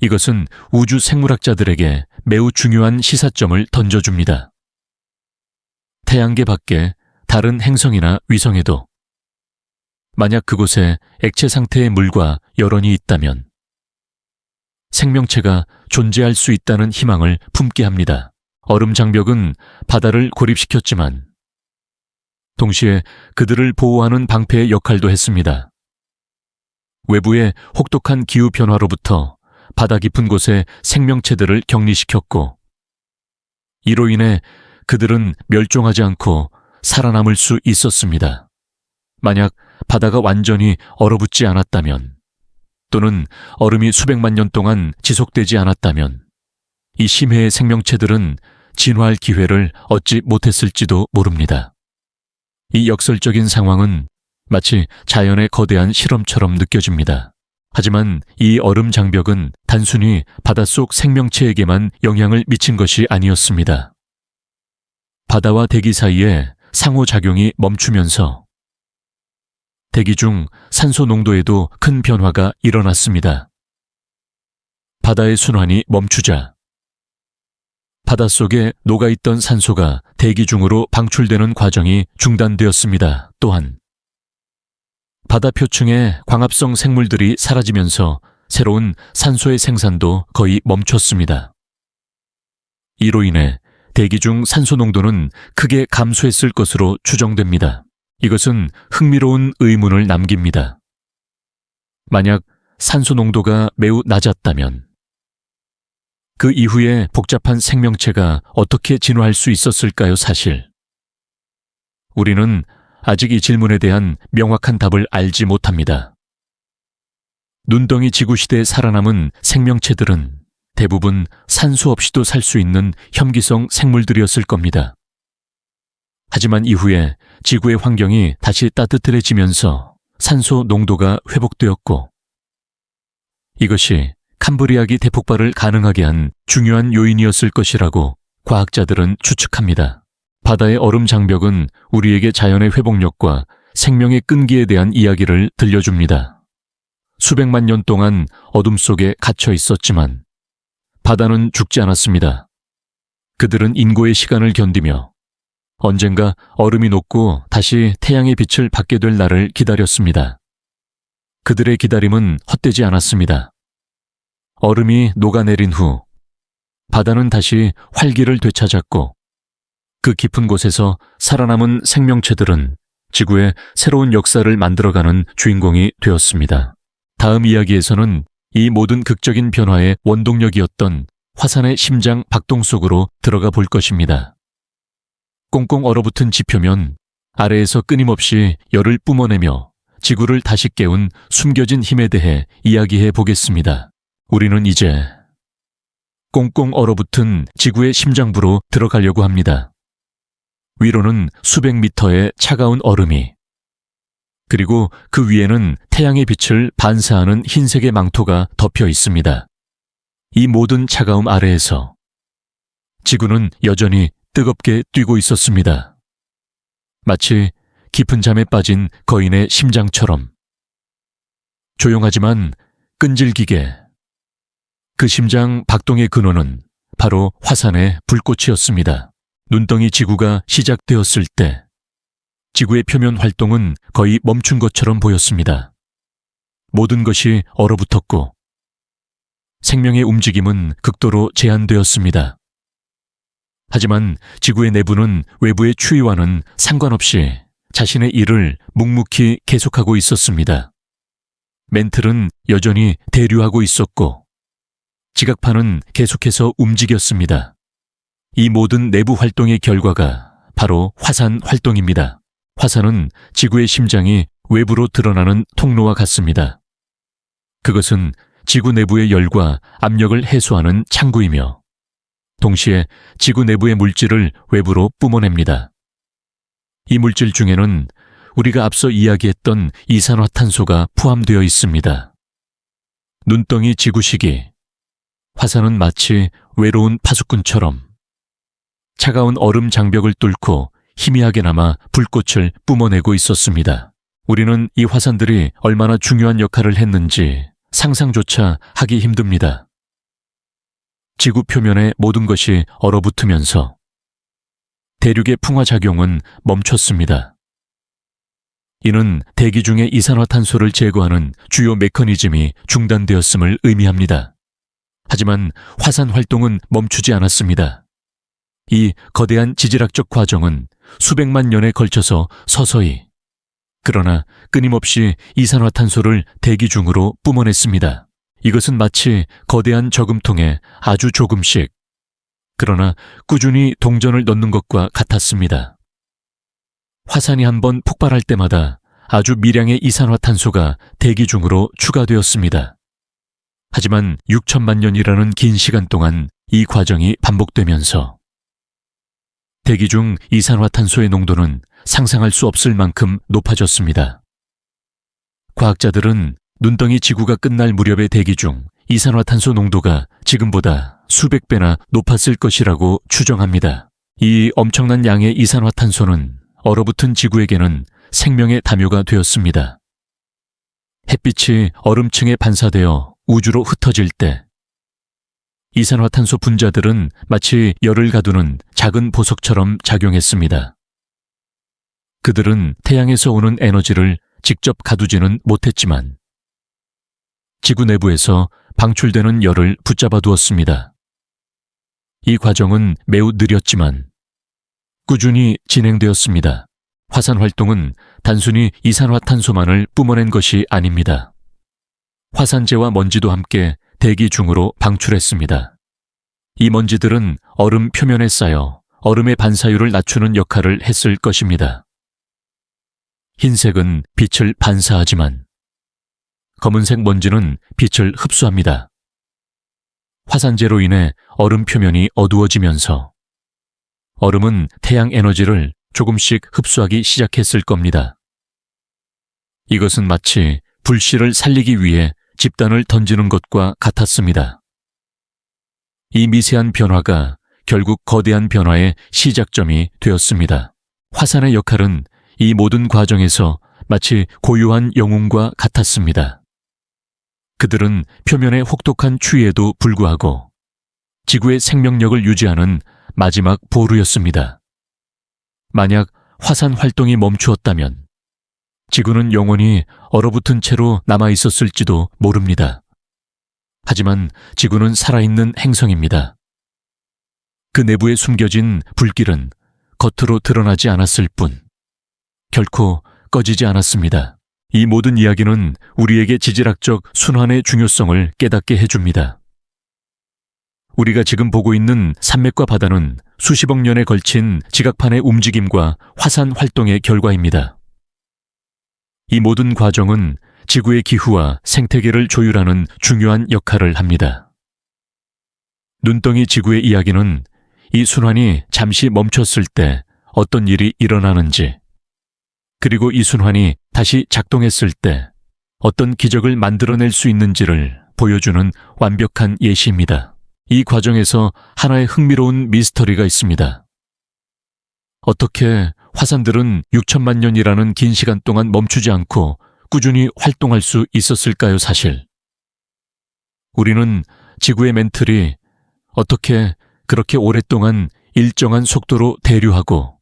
이것은 우주 생물학자들에게 매우 중요한 시사점을 던져줍니다. 태양계 밖에 다른 행성이나 위성에도 만약 그곳에 액체 상태의 물과 열원이 있다면 생명체가 존재할 수 있다는 희망을 품게 합니다. 얼음 장벽은 바다를 고립시켰지만 동시에 그들을 보호하는 방패의 역할도 했습니다. 외부의 혹독한 기후 변화로부터 바다 깊은 곳에 생명체들을 격리시켰고 이로 인해 그들은 멸종하지 않고 살아남을 수 있었습니다. 만약 바다가 완전히 얼어붙지 않았다면 또는 얼음이 수백만 년 동안 지속되지 않았다면 이 심해의 생명체들은 진화할 기회를 얻지 못했을지도 모릅니다. 이 역설적인 상황은 마치 자연의 거대한 실험처럼 느껴집니다. 하지만 이 얼음 장벽은 단순히 바닷속 생명체에게만 영향을 미친 것이 아니었습니다. 바다와 대기 사이에 상호작용이 멈추면서 대기 중 산소 농도에도 큰 변화가 일어났습니다. 바다의 순환이 멈추자 바닷속에 녹아있던 산소가 대기 중으로 방출되는 과정이 중단되었습니다. 또한 바다 표층의 광합성 생물들이 사라지면서 새로운 산소의 생산도 거의 멈췄습니다. 이로 인해 대기 중 산소 농도는 크게 감소했을 것으로 추정됩니다. 이것은 흥미로운 의문을 남깁니다. 만약 산소 농도가 매우 낮았다면 그 이후에 복잡한 생명체가 어떻게 진화할 수 있었을까요? 사실 우리는 아직 이 질문에 대한 명확한 답을 알지 못합니다. 눈덩이 지구 시대에 살아남은 생명체들은 대부분 산소 없이도 살 수 있는 혐기성 생물들이었을 겁니다. 하지만 이후에 지구의 환경이 다시 따뜻해지면서 산소 농도가 회복되었고 이것이 캄브리아기 대폭발을 가능하게 한 중요한 요인이었을 것이라고 과학자들은 추측합니다. 바다의 얼음 장벽은 우리에게 자연의 회복력과 생명의 끈기에 대한 이야기를 들려줍니다. 수백만 년 동안 어둠 속에 갇혀 있었지만 바다는 죽지 않았습니다. 그들은 인고의 시간을 견디며 언젠가 얼음이 녹고 다시 태양의 빛을 받게 될 날을 기다렸습니다. 그들의 기다림은 헛되지 않았습니다. 얼음이 녹아내린 후 바다는 다시 활기를 되찾았고 그 깊은 곳에서 살아남은 생명체들은 지구의 새로운 역사를 만들어가는 주인공이 되었습니다. 다음 이야기에서는 이 모든 극적인 변화의 원동력이었던 화산의 심장 박동 속으로 들어가 볼 것입니다. 꽁꽁 얼어붙은 지표면 아래에서 끊임없이 열을 뿜어내며 지구를 다시 깨운 숨겨진 힘에 대해 이야기해 보겠습니다. 우리는 이제 꽁꽁 얼어붙은 지구의 심장부로 들어가려고 합니다. 위로는 수백 미터의 차가운 얼음이 그리고 그 위에는 태양의 빛을 반사하는 흰색의 망토가 덮여 있습니다. 이 모든 차가움 아래에서 지구는 여전히 뜨겁게 뛰고 있었습니다. 마치 깊은 잠에 빠진 거인의 심장처럼 조용하지만 끈질기게 그 심장 박동의 근원은 바로 화산의 불꽃이었습니다. 눈덩이 지구가 시작되었을 때 지구의 표면 활동은 거의 멈춘 것처럼 보였습니다. 모든 것이 얼어붙었고 생명의 움직임은 극도로 제한되었습니다. 하지만 지구의 내부는 외부의 추위와는 상관없이 자신의 일을 묵묵히 계속하고 있었습니다. 멘틀은 여전히 대류하고 있었고 지각판은 계속해서 움직였습니다. 이 모든 내부 활동의 결과가 바로 화산 활동입니다. 화산은 지구의 심장이 외부로 드러나는 통로와 같습니다. 그것은 지구 내부의 열과 압력을 해소하는 창구이며 동시에 지구 내부의 물질을 외부로 뿜어냅니다. 이 물질 중에는 우리가 앞서 이야기했던 이산화탄소가 포함되어 있습니다. 눈덩이 지구시기 화산은 마치 외로운 파수꾼처럼 차가운 얼음 장벽을 뚫고 희미하게나마 불꽃을 뿜어내고 있었습니다. 우리는 이 화산들이 얼마나 중요한 역할을 했는지 상상조차 하기 힘듭니다. 지구 표면의 모든 것이 얼어붙으면서 대륙의 풍화작용은 멈췄습니다. 이는 대기 중의 이산화탄소를 제거하는 주요 메커니즘이 중단되었음을 의미합니다. 하지만 화산 활동은 멈추지 않았습니다. 이 거대한 지질학적 과정은 수백만 년에 걸쳐서 서서히, 그러나 끊임없이 이산화탄소를 대기 중으로 뿜어냈습니다. 이것은 마치 거대한 저금통에 아주 조금씩, 그러나 꾸준히 동전을 넣는 것과 같았습니다. 화산이 한번 폭발할 때마다 아주 미량의 이산화탄소가 대기 중으로 추가되었습니다. 하지만 6천만 년이라는 긴 시간 동안 이 과정이 반복되면서 대기 중 이산화탄소의 농도는 상상할 수 없을 만큼 높아졌습니다. 과학자들은 눈덩이 지구가 끝날 무렵의 대기 중 이산화탄소 농도가 지금보다 수백 배나 높았을 것이라고 추정합니다. 이 엄청난 양의 이산화탄소는 얼어붙은 지구에게는 생명의 담요가 되었습니다. 햇빛이 얼음층에 반사되어 우주로 흩어질 때 이산화탄소 분자들은 마치 열을 가두는 작은 보석처럼 작용했습니다. 그들은 태양에서 오는 에너지를 직접 가두지는 못했지만 지구 내부에서 방출되는 열을 붙잡아 두었습니다. 이 과정은 매우 느렸지만 꾸준히 진행되었습니다. 화산 활동은 단순히 이산화탄소만을 뿜어낸 것이 아닙니다. 화산재와 먼지도 함께 대기 중으로 방출했습니다. 이 먼지들은 얼음 표면에 쌓여 얼음의 반사율을 낮추는 역할을 했을 것입니다. 흰색은 빛을 반사하지만 검은색 먼지는 빛을 흡수합니다. 화산재로 인해 얼음 표면이 어두워지면서 얼음은 태양 에너지를 조금씩 흡수하기 시작했을 겁니다. 이것은 마치 불씨를 살리기 위해 집단을 던지는 것과 같았습니다. 이 미세한 변화가 결국 거대한 변화의 시작점이 되었습니다. 화산의 역할은 이 모든 과정에서 마치 고요한 영웅과 같았습니다. 그들은 표면의 혹독한 추위에도 불구하고 지구의 생명력을 유지하는 마지막 보루였습니다. 만약 화산 활동이 멈추었다면 지구는 영원히 얼어붙은 채로 남아 있었을지도 모릅니다. 하지만 지구는 살아있는 행성입니다. 그 내부에 숨겨진 불길은 겉으로 드러나지 않았을 뿐 결코 꺼지지 않았습니다. 이 모든 이야기는 우리에게 지질학적 순환의 중요성을 깨닫게 해줍니다. 우리가 지금 보고 있는 산맥과 바다는 수십억 년에 걸친 지각판의 움직임과 화산 활동의 결과입니다. 이 모든 과정은 지구의 기후와 생태계를 조율하는 중요한 역할을 합니다. 눈덩이 지구의 이야기는 이 순환이 잠시 멈췄을 때 어떤 일이 일어나는지, 그리고 이 순환이 다시 작동했을 때 어떤 기적을 만들어낼 수 있는지를 보여주는 완벽한 예시입니다. 이 과정에서 하나의 흥미로운 미스터리가 있습니다. 어떻게 화산들은 6천만 년이라는 긴 시간 동안 멈추지 않고 꾸준히 활동할 수 있었을까요, 사실? 우리는 지구의 멘틀이 어떻게 그렇게 오랫동안 일정한 속도로 대류하고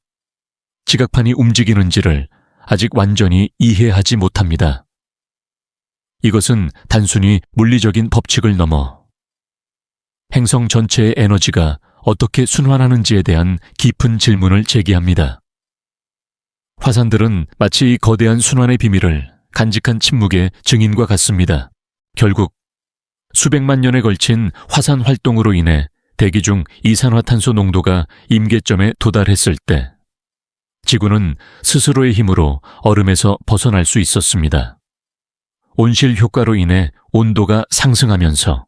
지각판이 움직이는지를 아직 완전히 이해하지 못합니다. 이것은 단순히 물리적인 법칙을 넘어 행성 전체의 에너지가 어떻게 순환하는지에 대한 깊은 질문을 제기합니다. 화산들은 마치 이 거대한 순환의 비밀을 간직한 침묵의 증인과 같습니다. 결국 수백만 년에 걸친 화산 활동으로 인해 대기 중 이산화탄소 농도가 임계점에 도달했을 때 지구는 스스로의 힘으로 얼음에서 벗어날 수 있었습니다. 온실 효과로 인해 온도가 상승하면서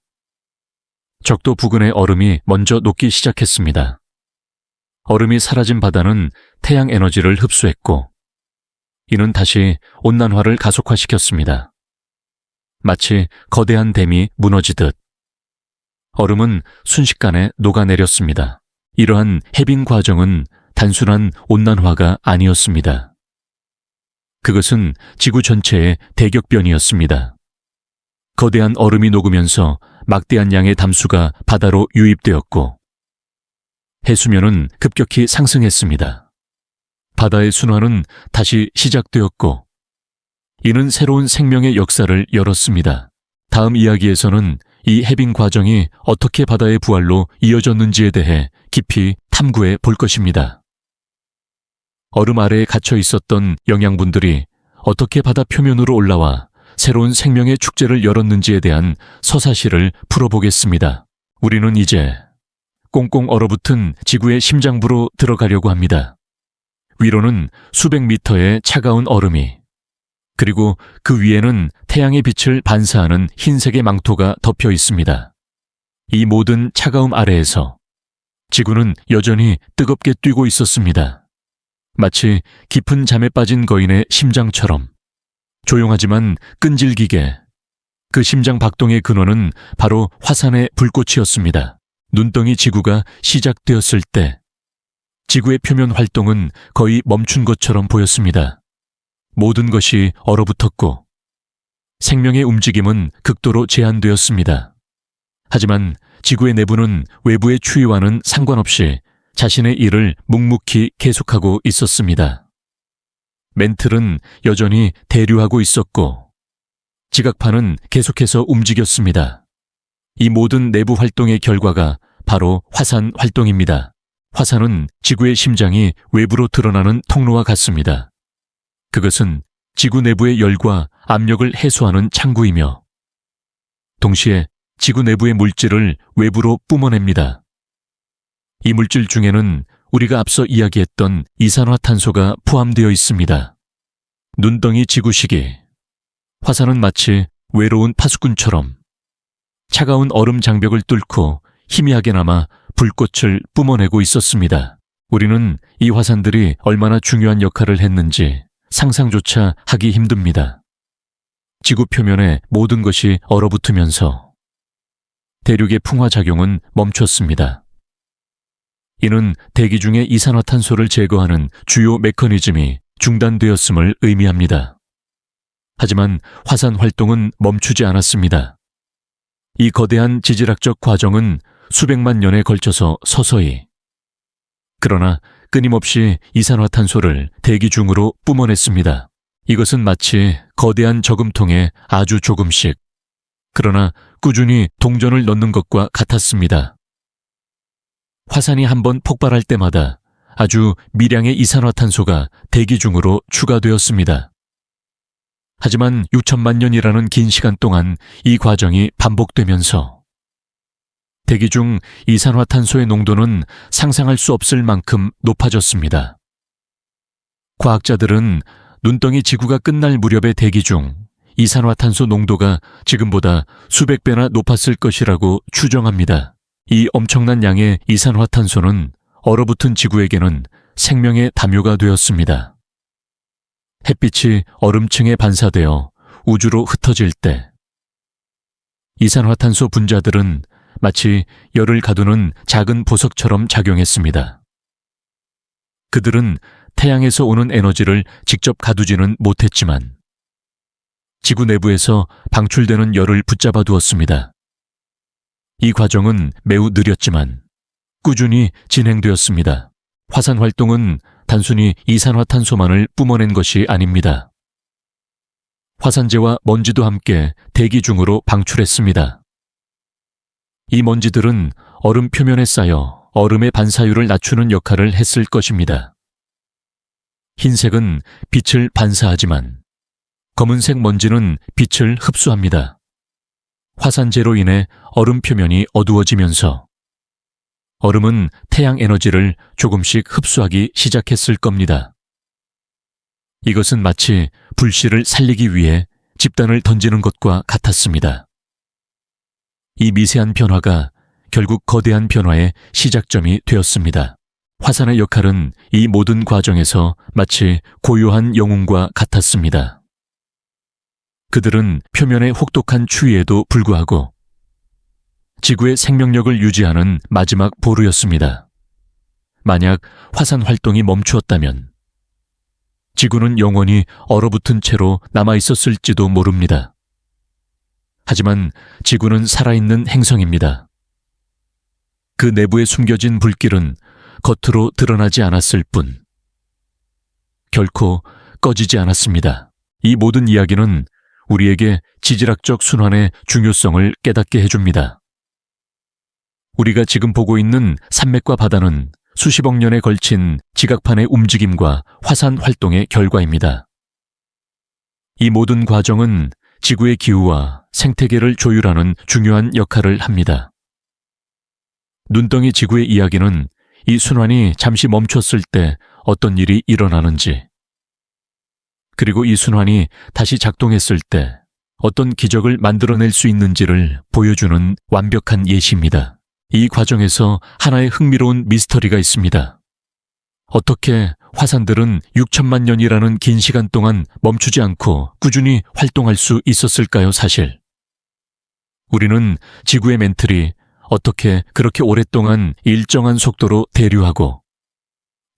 적도 부근의 얼음이 먼저 녹기 시작했습니다. 얼음이 사라진 바다는 태양 에너지를 흡수했고 이는 다시 온난화를 가속화시켰습니다. 마치 거대한 댐이 무너지듯 얼음은 순식간에 녹아내렸습니다. 이러한 해빙 과정은 단순한 온난화가 아니었습니다. 그것은 지구 전체의 대격변이었습니다. 거대한 얼음이 녹으면서 막대한 양의 담수가 바다로 유입되었고 해수면은 급격히 상승했습니다. 바다의 순환은 다시 시작되었고 이는 새로운 생명의 역사를 열었습니다. 다음 이야기에서는 이 해빙 과정이 어떻게 바다의 부활로 이어졌는지에 대해 깊이 탐구해 볼 것입니다. 얼음 아래에 갇혀 있었던 영양분들이 어떻게 바다 표면으로 올라와 새로운 생명의 축제를 열었는지에 대한 서사시를 풀어보겠습니다. 우리는 이제 꽁꽁 얼어붙은 지구의 심장부로 들어가려고 합니다. 위로는 수백 미터의 차가운 얼음이, 그리고 그 위에는 태양의 빛을 반사하는 흰색의 망토가 덮여 있습니다. 이 모든 차가움 아래에서 지구는 여전히 뜨겁게 뛰고 있었습니다. 마치 깊은 잠에 빠진 거인의 심장처럼 조용하지만 끈질기게. 그 심장 박동의 근원은 바로 화산의 불꽃이었습니다. 눈덩이 지구가 시작되었을 때 지구의 표면 활동은 거의 멈춘 것처럼 보였습니다. 모든 것이 얼어붙었고 생명의 움직임은 극도로 제한되었습니다. 하지만 지구의 내부는 외부의 추위와는 상관없이 자신의 일을 묵묵히 계속하고 있었습니다. 멘틀은 여전히 대류하고 있었고 지각판은 계속해서 움직였습니다. 이 모든 내부 활동의 결과가 바로 화산 활동입니다. 화산은 지구의 심장이 외부로 드러나는 통로와 같습니다. 그것은 지구 내부의 열과 압력을 해소하는 창구이며 동시에 지구 내부의 물질을 외부로 뿜어냅니다. 이 물질 중에는 우리가 앞서 이야기했던 이산화탄소가 포함되어 있습니다. 눈덩이 지구시기. 화산은 마치 외로운 파수꾼처럼 차가운 얼음 장벽을 뚫고 희미하게나마 불꽃을 뿜어내고 있었습니다. 우리는 이 화산들이 얼마나 중요한 역할을 했는지 상상조차 하기 힘듭니다. 지구 표면의 모든 것이 얼어붙으면서 대륙의 풍화작용은 멈췄습니다. 이는 대기 중의 이산화탄소를 제거하는 주요 메커니즘이 중단되었음을 의미합니다. 하지만 화산 활동은 멈추지 않았습니다. 이 거대한 지질학적 과정은 수백만 년에 걸쳐서 서서히, 그러나 끊임없이 이산화탄소를 대기 중으로 뿜어냈습니다. 이것은 마치 거대한 저금통에 아주 조금씩, 그러나 꾸준히 동전을 넣는 것과 같았습니다. 화산이 한번 폭발할 때마다 아주 미량의 이산화탄소가 대기 중으로 추가되었습니다. 하지만 6천만 년이라는 긴 시간 동안 이 과정이 반복되면서 대기 중 이산화탄소의 농도는 상상할 수 없을 만큼 높아졌습니다. 과학자들은 눈덩이 지구가 끝날 무렵의 대기 중 이산화탄소 농도가 지금보다 수백 배나 높았을 것이라고 추정합니다. 이 엄청난 양의 이산화탄소는 얼어붙은 지구에게는 생명의 담요가 되었습니다. 햇빛이 얼음층에 반사되어 우주로 흩어질 때 이산화탄소 분자들은 마치 열을 가두는 작은 보석처럼 작용했습니다. 그들은 태양에서 오는 에너지를 직접 가두지는 못했지만 지구 내부에서 방출되는 열을 붙잡아 두었습니다. 이 과정은 매우 느렸지만 꾸준히 진행되었습니다. 화산 활동은 단순히 이산화탄소만을 뿜어낸 것이 아닙니다. 화산재와 먼지도 함께 대기 중으로 방출했습니다. 이 먼지들은 얼음 표면에 쌓여 얼음의 반사율을 낮추는 역할을 했을 것입니다. 흰색은 빛을 반사하지만 검은색 먼지는 빛을 흡수합니다. 화산재로 인해 얼음 표면이 어두워지면서 얼음은 태양 에너지를 조금씩 흡수하기 시작했을 겁니다. 이것은 마치 불씨를 살리기 위해 집단을 던지는 것과 같았습니다. 이 미세한 변화가 결국 거대한 변화의 시작점이 되었습니다. 화산의 역할은 이 모든 과정에서 마치 고요한 영웅과 같았습니다. 그들은 표면의 혹독한 추위에도 불구하고 지구의 생명력을 유지하는 마지막 보루였습니다. 만약 화산 활동이 멈추었다면 지구는 영원히 얼어붙은 채로 남아 있었을지도 모릅니다. 하지만 지구는 살아있는 행성입니다. 그 내부에 숨겨진 불길은 겉으로 드러나지 않았을 뿐 결코 꺼지지 않았습니다. 이 모든 이야기는 우리에게 지질학적 순환의 중요성을 깨닫게 해줍니다. 우리가 지금 보고 있는 산맥과 바다는 수십억 년에 걸친 지각판의 움직임과 화산 활동의 결과입니다. 이 모든 과정은 지구의 기후와 생태계를 조율하는 중요한 역할을 합니다. 눈덩이 지구의 이야기는 이 순환이 잠시 멈췄을 때 어떤 일이 일어나는지, 그리고 이 순환이 다시 작동했을 때 어떤 기적을 만들어낼 수 있는지를 보여주는 완벽한 예시입니다. 이 과정에서 하나의 흥미로운 미스터리가 있습니다. 어떻게 화산들은 6천만 년이라는 긴 시간 동안 멈추지 않고 꾸준히 활동할 수 있었을까요, 사실? 우리는 지구의 멘틀이 어떻게 그렇게 오랫동안 일정한 속도로 대류하고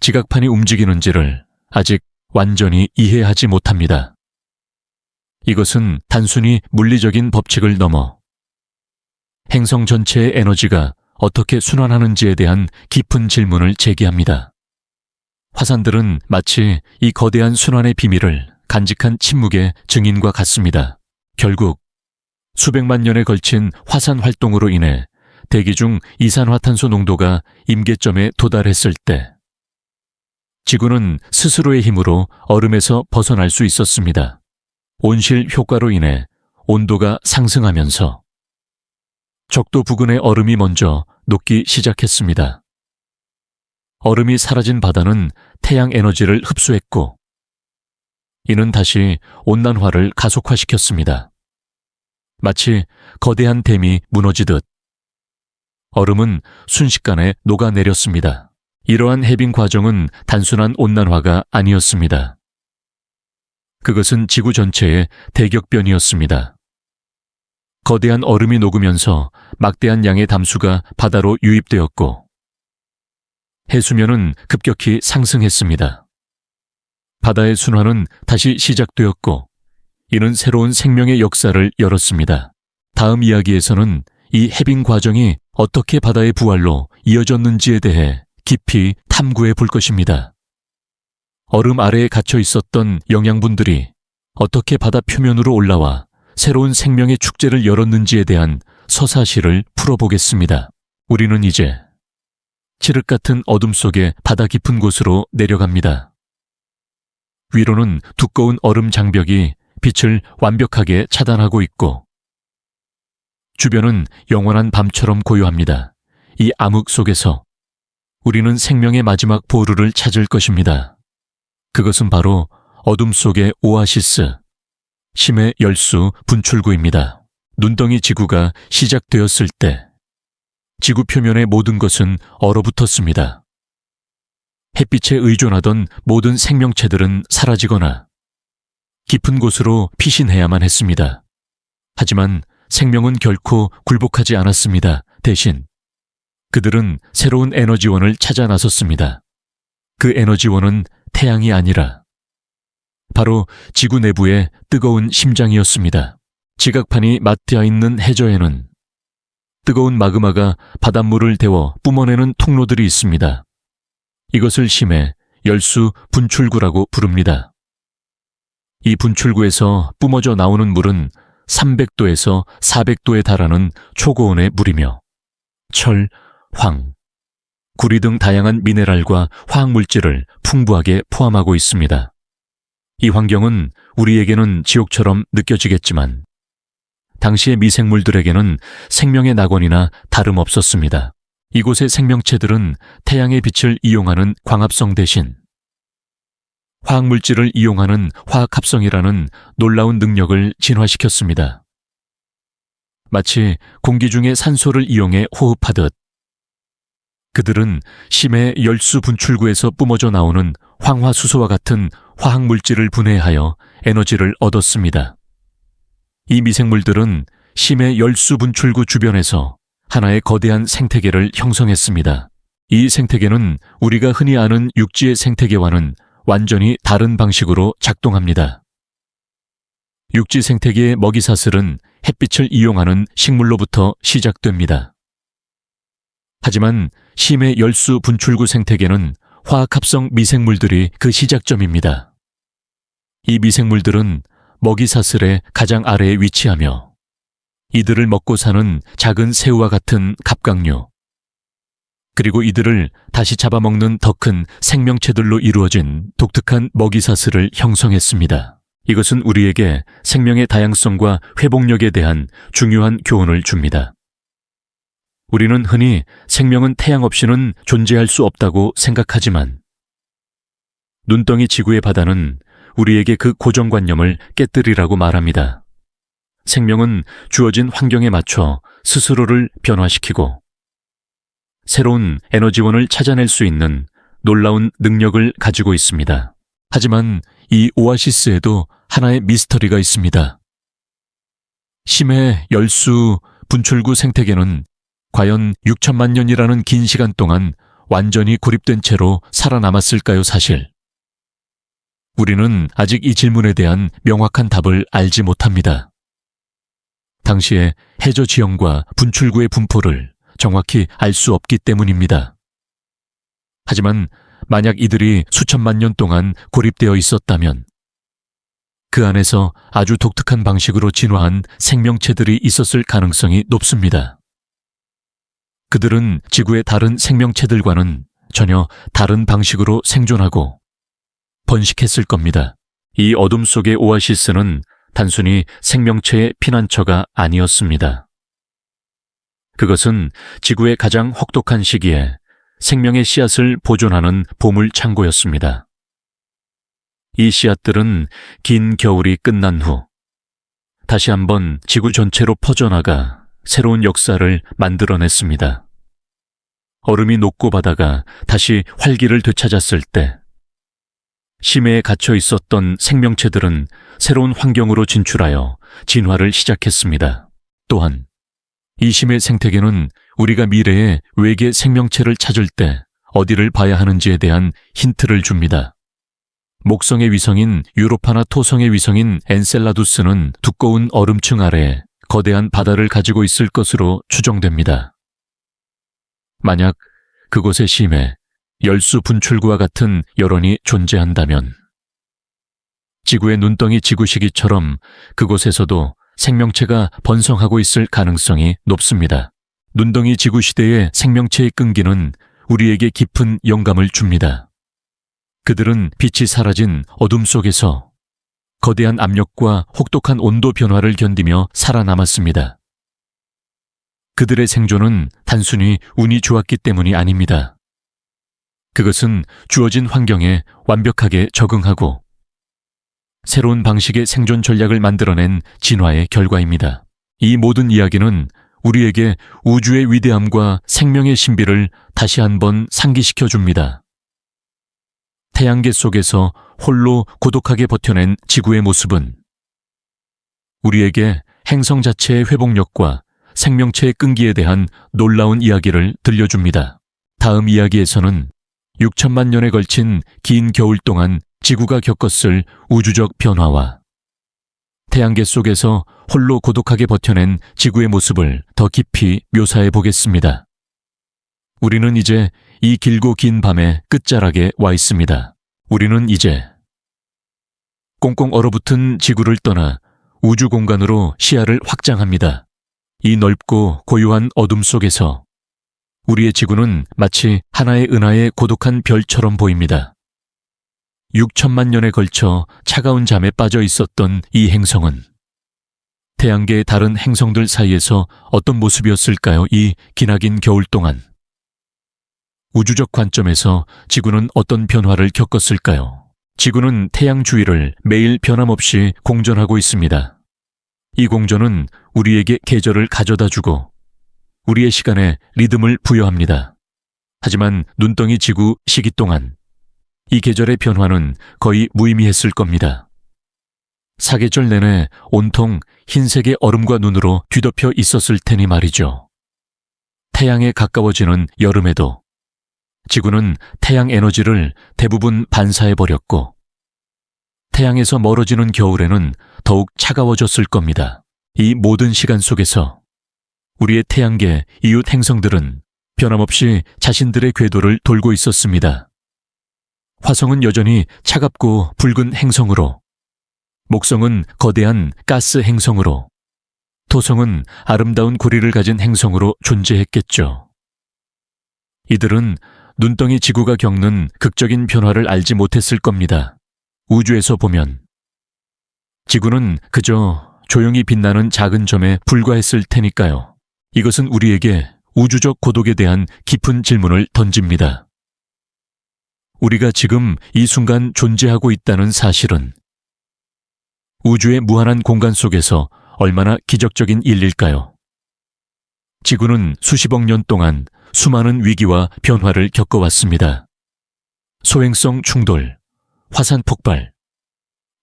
지각판이 움직이는지를 아직 완전히 이해하지 못합니다. 이것은 단순히 물리적인 법칙을 넘어 행성 전체의 에너지가 어떻게 순환하는지에 대한 깊은 질문을 제기합니다. 화산들은 마치 이 거대한 순환의 비밀을 간직한 침묵의 증인과 같습니다. 결국 수백만 년에 걸친 화산 활동으로 인해 대기 중 이산화탄소 농도가 임계점에 도달했을 때 지구는 스스로의 힘으로 얼음에서 벗어날 수 있었습니다. 온실 효과로 인해 온도가 상승하면서 적도 부근의 얼음이 먼저 녹기 시작했습니다. 얼음이 사라진 바다는 태양 에너지를 흡수했고 이는 다시 온난화를 가속화시켰습니다. 마치 거대한 댐이 무너지듯 얼음은 순식간에 녹아내렸습니다. 이러한 해빙 과정은 단순한 온난화가 아니었습니다. 그것은 지구 전체의 대격변이었습니다. 거대한 얼음이 녹으면서 막대한 양의 담수가 바다로 유입되었고 해수면은 급격히 상승했습니다. 바다의 순환은 다시 시작되었고 이는 새로운 생명의 역사를 열었습니다. 다음 이야기에서는 이 해빙 과정이 어떻게 바다의 부활로 이어졌는지에 대해 깊이 탐구해 볼 것입니다. 얼음 아래에 갇혀 있었던 영양분들이 어떻게 바다 표면으로 올라와 새로운 생명의 축제를 열었는지에 대한 서사시를 풀어보겠습니다. 우리는 이제 칠흑 같은 어둠 속의 바다 깊은 곳으로 내려갑니다. 위로는 두꺼운 얼음 장벽이 빛을 완벽하게 차단하고 있고 주변은 영원한 밤처럼 고요합니다. 이 암흑 속에서 우리는 생명의 마지막 보루를 찾을 것입니다. 그것은 바로 어둠 속의 오아시스, 심해 열수 분출구입니다. 눈덩이 지구가 시작되었을 때 지구 표면의 모든 것은 얼어붙었습니다. 햇빛에 의존하던 모든 생명체들은 사라지거나 깊은 곳으로 피신해야만 했습니다. 하지만 생명은 결코 굴복하지 않았습니다. 대신 그들은 새로운 에너지원을 찾아 나섰습니다. 그 에너지원은 태양이 아니라 바로 지구 내부의 뜨거운 심장이었습니다. 지각판이 맞닿아 있는 해저에는 뜨거운 마그마가 바닷물을 데워 뿜어내는 통로들이 있습니다. 이것을 심해 열수 분출구라고 부릅니다. 이 분출구에서 뿜어져 나오는 물은 300도에서 400도에 달하는 초고온의 물이며 철, 황, 구리 등 다양한 미네랄과 화학물질을 풍부하게 포함하고 있습니다. 이 환경은 우리에게는 지옥처럼 느껴지겠지만 당시의 미생물들에게는 생명의 낙원이나 다름없었습니다. 이곳의 생명체들은 태양의 빛을 이용하는 광합성 대신 화학물질을 이용하는 화학합성이라는 놀라운 능력을 진화시켰습니다. 마치 공기 중에 산소를 이용해 호흡하듯 그들은 심해 열수 분출구에서 뿜어져 나오는 황화수소와 같은 화학물질을 분해하여 에너지를 얻었습니다. 이 미생물들은 심해 열수 분출구 주변에서 하나의 거대한 생태계를 형성했습니다. 이 생태계는 우리가 흔히 아는 육지의 생태계와는 완전히 다른 방식으로 작동합니다. 육지 생태계의 먹이사슬은 햇빛을 이용하는 식물로부터 시작됩니다. 하지만 심해 열수 분출구 생태계는 화학합성 미생물들이 그 시작점입니다. 이 미생물들은 먹이사슬의 가장 아래에 위치하며 이들을 먹고 사는 작은 새우와 같은 갑각류, 그리고 이들을 다시 잡아먹는 더 큰 생명체들로 이루어진 독특한 먹이사슬을 형성했습니다. 이것은 우리에게 생명의 다양성과 회복력에 대한 중요한 교훈을 줍니다. 우리는 흔히 생명은 태양 없이는 존재할 수 없다고 생각하지만 눈덩이 지구의 바다는 우리에게 그 고정관념을 깨뜨리라고 말합니다. 생명은 주어진 환경에 맞춰 스스로를 변화시키고 새로운 에너지원을 찾아낼 수 있는 놀라운 능력을 가지고 있습니다. 하지만 이 오아시스에도 하나의 미스터리가 있습니다. 심해 열수 분출구 생태계는 과연 6천만 년이라는 긴 시간 동안 완전히 고립된 채로 살아남았을까요, 사실? 우리는 아직 이 질문에 대한 명확한 답을 알지 못합니다. 당시의 해저 지형과 분출구의 분포를 정확히 알 수 없기 때문입니다. 하지만 만약 이들이 수천만 년 동안 고립되어 있었다면 그 안에서 아주 독특한 방식으로 진화한 생명체들이 있었을 가능성이 높습니다. 그들은 지구의 다른 생명체들과는 전혀 다른 방식으로 생존하고 번식했을 겁니다. 이 어둠 속의 오아시스는 단순히 생명체의 피난처가 아니었습니다. 그것은 지구의 가장 혹독한 시기에 생명의 씨앗을 보존하는 보물 창고였습니다. 이 씨앗들은 긴 겨울이 끝난 후 다시 한번 지구 전체로 퍼져나가 새로운 역사를 만들어냈습니다. 얼음이 녹고 바다가 다시 활기를 되찾았을 때 심해에 갇혀 있었던 생명체들은 새로운 환경으로 진출하여 진화를 시작했습니다. 또한 이 심해 생태계는 우리가 미래에 외계 생명체를 찾을 때 어디를 봐야 하는지에 대한 힌트를 줍니다. 목성의 위성인 유로파나 토성의 위성인 엔셀라두스는 두꺼운 얼음층 아래에 거대한 바다를 가지고 있을 것으로 추정됩니다. 만약 그곳의 심해, 열수 분출구와 같은 여론이 존재한다면 지구의 눈덩이 지구 시기처럼 그곳에서도 생명체가 번성하고 있을 가능성이 높습니다. 눈덩이 지구 시대의 생명체의 끈기는 우리에게 깊은 영감을 줍니다. 그들은 빛이 사라진 어둠 속에서 거대한 압력과 혹독한 온도 변화를 견디며 살아남았습니다. 그들의 생존은 단순히 운이 좋았기 때문이 아닙니다. 그것은 주어진 환경에 완벽하게 적응하고 새로운 방식의 생존 전략을 만들어낸 진화의 결과입니다. 이 모든 이야기는 우리에게 우주의 위대함과 생명의 신비를 다시 한번 상기시켜 줍니다. 태양계 속에서 홀로 고독하게 버텨낸 지구의 모습은 우리에게 행성 자체의 회복력과 생명체의 끈기에 대한 놀라운 이야기를 들려줍니다. 다음 이야기에서는 6천만 년에 걸친 긴 겨울 동안 지구가 겪었을 우주적 변화와 태양계 속에서 홀로 고독하게 버텨낸 지구의 모습을 더 깊이 묘사해 보겠습니다. 우리는 이제 이 길고 긴 밤의 끝자락에 와 있습니다. 우리는 이제 꽁꽁 얼어붙은 지구를 떠나 우주 공간으로 시야를 확장합니다. 이 넓고 고요한 어둠 속에서 우리의 지구는 마치 하나의 은하의 고독한 별처럼 보입니다. 6천만 년에 걸쳐 차가운 잠에 빠져 있었던 이 행성은 태양계의 다른 행성들 사이에서 어떤 모습이었을까요? 이 기나긴 겨울 동안 우주적 관점에서 지구는 어떤 변화를 겪었을까요? 지구는 태양 주위를 매일 변함없이 공전하고 있습니다. 이 공전은 우리에게 계절을 가져다 주고 우리의 시간에 리듬을 부여합니다. 하지만 눈덩이 지구 시기 동안 이 계절의 변화는 거의 무의미했을 겁니다. 사계절 내내 온통 흰색의 얼음과 눈으로 뒤덮여 있었을 테니 말이죠. 태양에 가까워지는 여름에도 지구는 태양 에너지를 대부분 반사해버렸고, 태양에서 멀어지는 겨울에는 더욱 차가워졌을 겁니다. 이 모든 시간 속에서 우리의 태양계 이웃 행성들은 변함없이 자신들의 궤도를 돌고 있었습니다. 화성은 여전히 차갑고 붉은 행성으로, 목성은 거대한 가스 행성으로, 토성은 아름다운 고리를 가진 행성으로 존재했겠죠. 이들은 눈덩이 지구가 겪는 극적인 변화를 알지 못했을 겁니다. 우주에서 보면 지구는 그저 조용히 빛나는 작은 점에 불과했을 테니까요. 이것은 우리에게 우주적 고독에 대한 깊은 질문을 던집니다. 우리가 지금 이 순간 존재하고 있다는 사실은 우주의 무한한 공간 속에서 얼마나 기적적인 일일까요? 지구는 수십억 년 동안 수많은 위기와 변화를 겪어왔습니다. 소행성 충돌, 화산 폭발,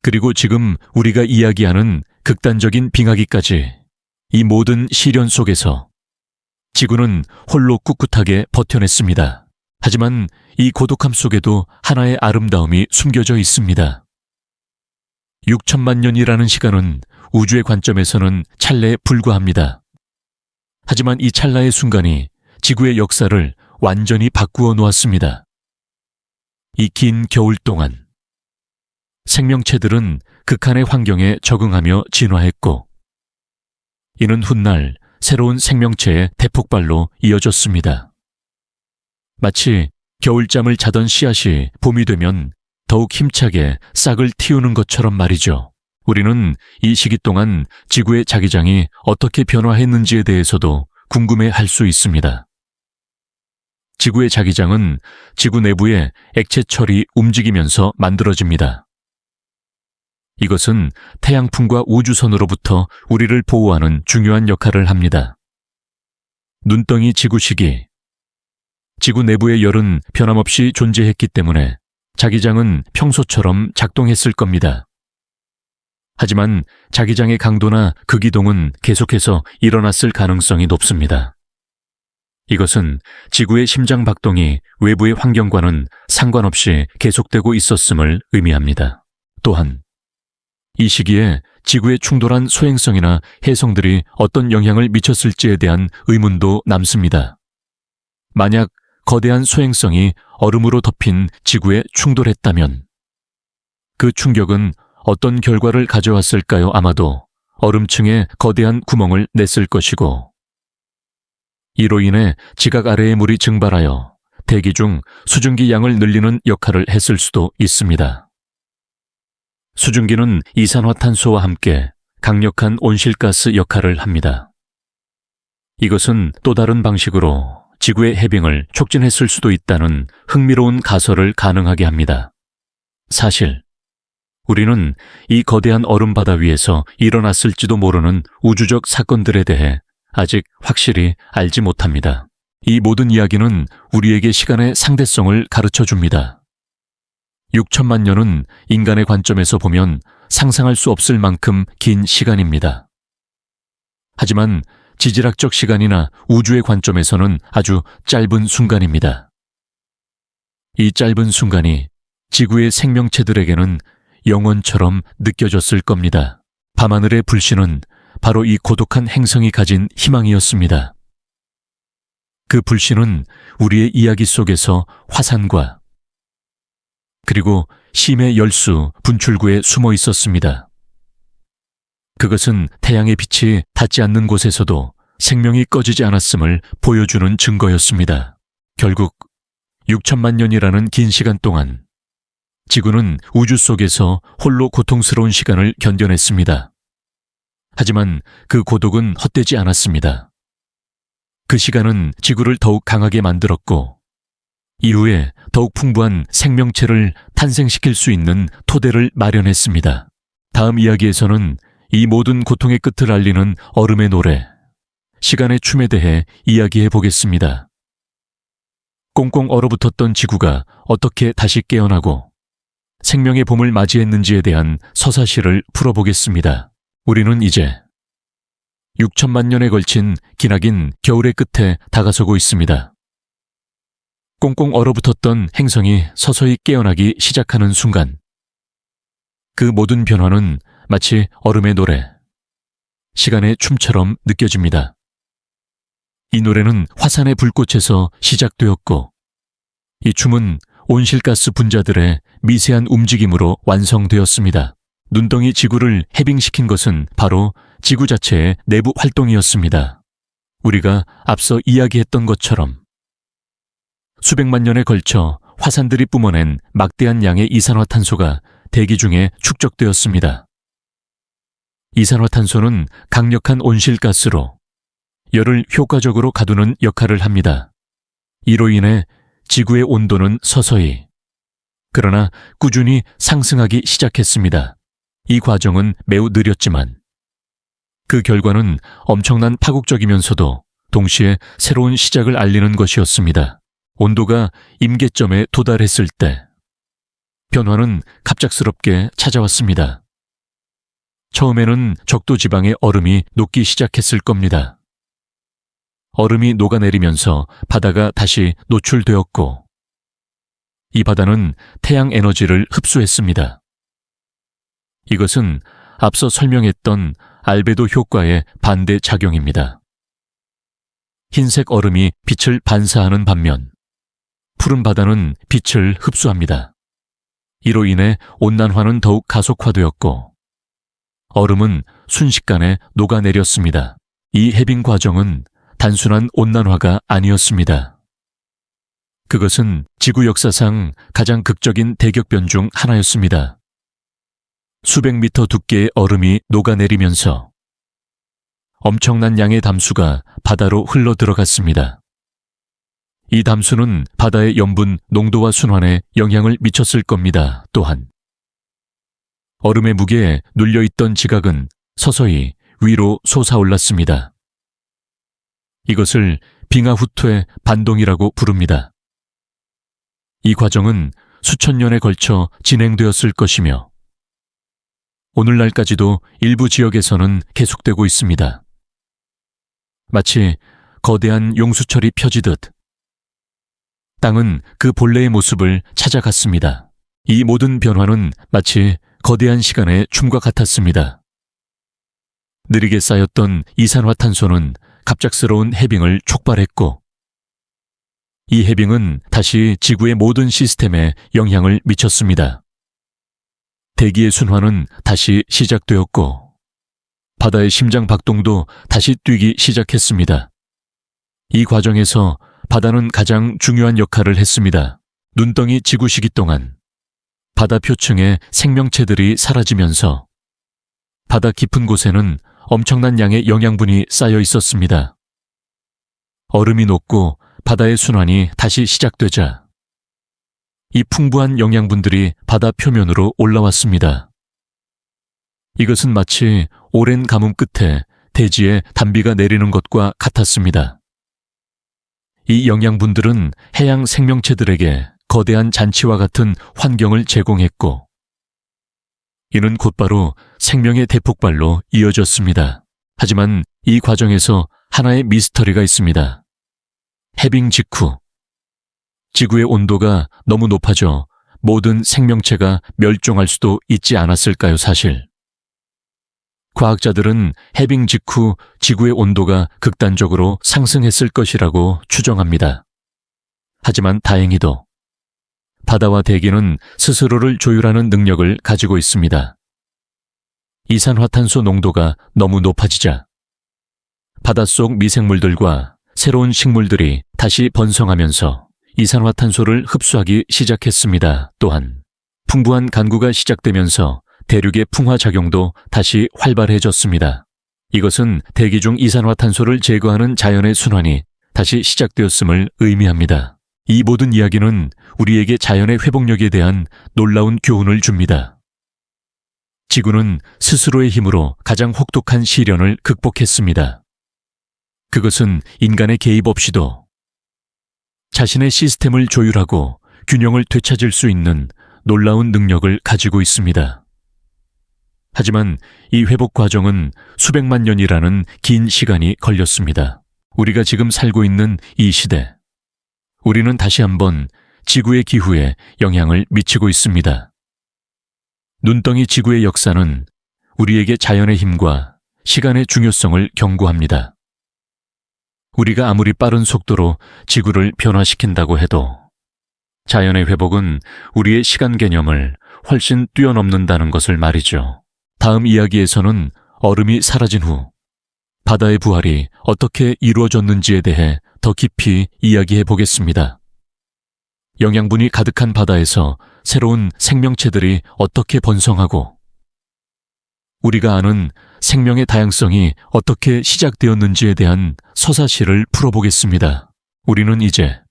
그리고 지금 우리가 이야기하는 극단적인 빙하기까지, 이 모든 시련 속에서 지구는 홀로 꿋꿋하게 버텨냈습니다. 하지만 이 고독함 속에도 하나의 아름다움이 숨겨져 있습니다. 6천만 년이라는 시간은 우주의 관점에서는 찰나에 불과합니다. 하지만 이 찰나의 순간이 지구의 역사를 완전히 바꾸어 놓았습니다. 이 긴 겨울 동안 생명체들은 극한의 환경에 적응하며 진화했고, 이는 훗날 새로운 생명체의 대폭발로 이어졌습니다. 마치 겨울잠을 자던 씨앗이 봄이 되면 더욱 힘차게 싹을 틔우는 것처럼 말이죠. 우리는 이 시기 동안 지구의 자기장이 어떻게 변화했는지에 대해서도 궁금해할 수 있습니다. 지구의 자기장은 지구 내부의 액체철이 움직이면서 만들어집니다. 이것은 태양풍과 우주선으로부터 우리를 보호하는 중요한 역할을 합니다. 눈덩이 지구 시기, 지구 내부의 열은 변함없이 존재했기 때문에 자기장은 평소처럼 작동했을 겁니다. 하지만 자기장의 강도나 극이동은 계속해서 일어났을 가능성이 높습니다. 이것은 지구의 심장 박동이 외부의 환경과는 상관없이 계속되고 있었음을 의미합니다. 또한 이 시기에 지구에 충돌한 소행성이나 해성들이 어떤 영향을 미쳤을지에 대한 의문도 남습니다. 만약 거대한 소행성이 얼음으로 덮인 지구에 충돌했다면 그 충격은 어떤 결과를 가져왔을까요? 아마도 얼음층에 거대한 구멍을 냈을 것이고, 이로 인해 지각 아래의 물이 증발하여 대기 중 수증기 양을 늘리는 역할을 했을 수도 있습니다. 수증기는 이산화탄소와 함께 강력한 온실가스 역할을 합니다. 이것은 또 다른 방식으로 지구의 해빙을 촉진했을 수도 있다는 흥미로운 가설을 가능하게 합니다. 사실 우리는 이 거대한 얼음 바다 위에서 일어났을지도 모르는 우주적 사건들에 대해 아직 확실히 알지 못합니다. 이 모든 이야기는 우리에게 시간의 상대성을 가르쳐 줍니다. 6천만 년은 인간의 관점에서 보면 상상할 수 없을 만큼 긴 시간입니다. 하지만 지질학적 시간이나 우주의 관점에서는 아주 짧은 순간입니다. 이 짧은 순간이 지구의 생명체들에게는 영원처럼 느껴졌을 겁니다. 밤하늘의 불씨는 바로 이 고독한 행성이 가진 희망이었습니다. 그 불씨는 우리의 이야기 속에서 화산과 그리고 심해 열수 분출구에 숨어 있었습니다. 그것은 태양의 빛이 닿지 않는 곳에서도 생명이 꺼지지 않았음을 보여주는 증거였습니다. 결국 6천만 년이라는 긴 시간 동안 지구는 우주 속에서 홀로 고통스러운 시간을 견뎌냈습니다. 하지만 그 고독은 헛되지 않았습니다. 그 시간은 지구를 더욱 강하게 만들었고, 이후에 더욱 풍부한 생명체를 탄생시킬 수 있는 토대를 마련했습니다. 다음 이야기에서는 이 모든 고통의 끝을 알리는 얼음의 노래, 시간의 춤에 대해 이야기해 보겠습니다. 꽁꽁 얼어붙었던 지구가 어떻게 다시 깨어나고 생명의 봄을 맞이했는지에 대한 서사시를 풀어보겠습니다. 우리는 이제 6천만 년에 걸친 기나긴 겨울의 끝에 다가서고 있습니다. 꽁꽁 얼어붙었던 행성이 서서히 깨어나기 시작하는 순간, 그 모든 변화는 마치 얼음의 노래, 시간의 춤처럼 느껴집니다. 이 노래는 화산의 불꽃에서 시작되었고, 이 춤은 온실가스 분자들의 미세한 움직임으로 완성되었습니다. 눈덩이 지구를 해빙시킨 것은 바로 지구 자체의 내부 활동이었습니다. 우리가 앞서 이야기했던 것처럼 수백만 년에 걸쳐 화산들이 뿜어낸 막대한 양의 이산화탄소가 대기 중에 축적되었습니다. 이산화탄소는 강력한 온실가스로 열을 효과적으로 가두는 역할을 합니다. 이로 인해 지구의 온도는 서서히, 그러나 꾸준히 상승하기 시작했습니다. 이 과정은 매우 느렸지만 그 결과는 엄청난 파국적이면서도 동시에 새로운 시작을 알리는 것이었습니다. 온도가 임계점에 도달했을 때 변화는 갑작스럽게 찾아왔습니다. 처음에는 적도 지방의 얼음이 녹기 시작했을 겁니다. 얼음이 녹아내리면서 바다가 다시 노출되었고, 이 바다는 태양 에너지를 흡수했습니다. 이것은 앞서 설명했던 알베도 효과의 반대 작용입니다. 흰색 얼음이 빛을 반사하는 반면 푸른 바다는 빛을 흡수합니다. 이로 인해 온난화는 더욱 가속화되었고 얼음은 순식간에 녹아내렸습니다. 이 해빙 과정은 단순한 온난화가 아니었습니다. 그것은 지구 역사상 가장 극적인 대격변 중 하나였습니다. 수백 미터 두께의 얼음이 녹아내리면서 엄청난 양의 담수가 바다로 흘러 들어갔습니다. 이 담수는 바다의 염분 농도와 순환에 영향을 미쳤을 겁니다. 또한 얼음의 무게에 눌려있던 지각은 서서히 위로 솟아올랐습니다. 이것을 빙하후퇴 반동이라고 부릅니다. 이 과정은 수천 년에 걸쳐 진행되었을 것이며 오늘날까지도 일부 지역에서는 계속되고 있습니다. 마치 거대한 용수철이 펴지듯 땅은 그 본래의 모습을 찾아갔습니다. 이 모든 변화는 마치 거대한 시간의 춤과 같았습니다. 느리게 쌓였던 이산화탄소는 갑작스러운 해빙을 촉발했고 이 해빙은 다시 지구의 모든 시스템에 영향을 미쳤습니다. 대기의 순환은 다시 시작되었고 바다의 심장 박동도 다시 뛰기 시작했습니다. 이 과정에서 바다는 가장 중요한 역할을 했습니다. 눈덩이 지구 시기 동안 바다 표층의 생명체들이 사라지면서 바다 깊은 곳에는 엄청난 양의 영양분이 쌓여 있었습니다. 얼음이 녹고 바다의 순환이 다시 시작되자 이 풍부한 영양분들이 바다 표면으로 올라왔습니다. 이것은 마치 오랜 가뭄 끝에 대지에 단비가 내리는 것과 같았습니다. 이 영양분들은 해양 생명체들에게 거대한 잔치와 같은 환경을 제공했고 이는 곧바로 생명의 대폭발로 이어졌습니다. 하지만 이 과정에서 하나의 미스터리가 있습니다. 해빙 직후 지구의 온도가 너무 높아져 모든 생명체가 멸종할 수도 있지 않았을까요, 사실? 과학자들은 해빙 직후 지구의 온도가 극단적으로 상승했을 것이라고 추정합니다. 하지만 다행히도 바다와 대기는 스스로를 조율하는 능력을 가지고 있습니다. 이산화탄소 농도가 너무 높아지자 바닷속 미생물들과 새로운 식물들이 다시 번성하면서 이산화탄소를 흡수하기 시작했습니다. 또한 풍부한 간구가 시작되면서 대륙의 풍화작용도 다시 활발해졌습니다. 이것은 대기 중 이산화탄소를 제거하는 자연의 순환이 다시 시작되었음을 의미합니다. 이 모든 이야기는 우리에게 자연의 회복력에 대한 놀라운 교훈을 줍니다. 지구는 스스로의 힘으로 가장 혹독한 시련을 극복했습니다. 그것은 인간의 개입 없이도 자신의 시스템을 조율하고 균형을 되찾을 수 있는 놀라운 능력을 가지고 있습니다. 하지만 이 회복 과정은 수백만 년이라는 긴 시간이 걸렸습니다. 우리가 지금 살고 있는 이 시대, 우리는 다시 한번 지구의 기후에 영향을 미치고 있습니다. 눈덩이 지구의 역사는 우리에게 자연의 힘과 시간의 중요성을 경고합니다. 우리가 아무리 빠른 속도로 지구를 변화시킨다고 해도 자연의 회복은 우리의 시간 개념을 훨씬 뛰어넘는다는 것을 말이죠. 다음 이야기에서는 얼음이 사라진 후 바다의 부활이 어떻게 이루어졌는지에 대해 더 깊이 이야기해 보겠습니다. 영양분이 가득한 바다에서 새로운 생명체들이 어떻게 번성하고 우리가 아는 생명의 다양성이 어떻게 시작되었는지에 대한 서사시를 풀어보겠습니다. 우리는 이제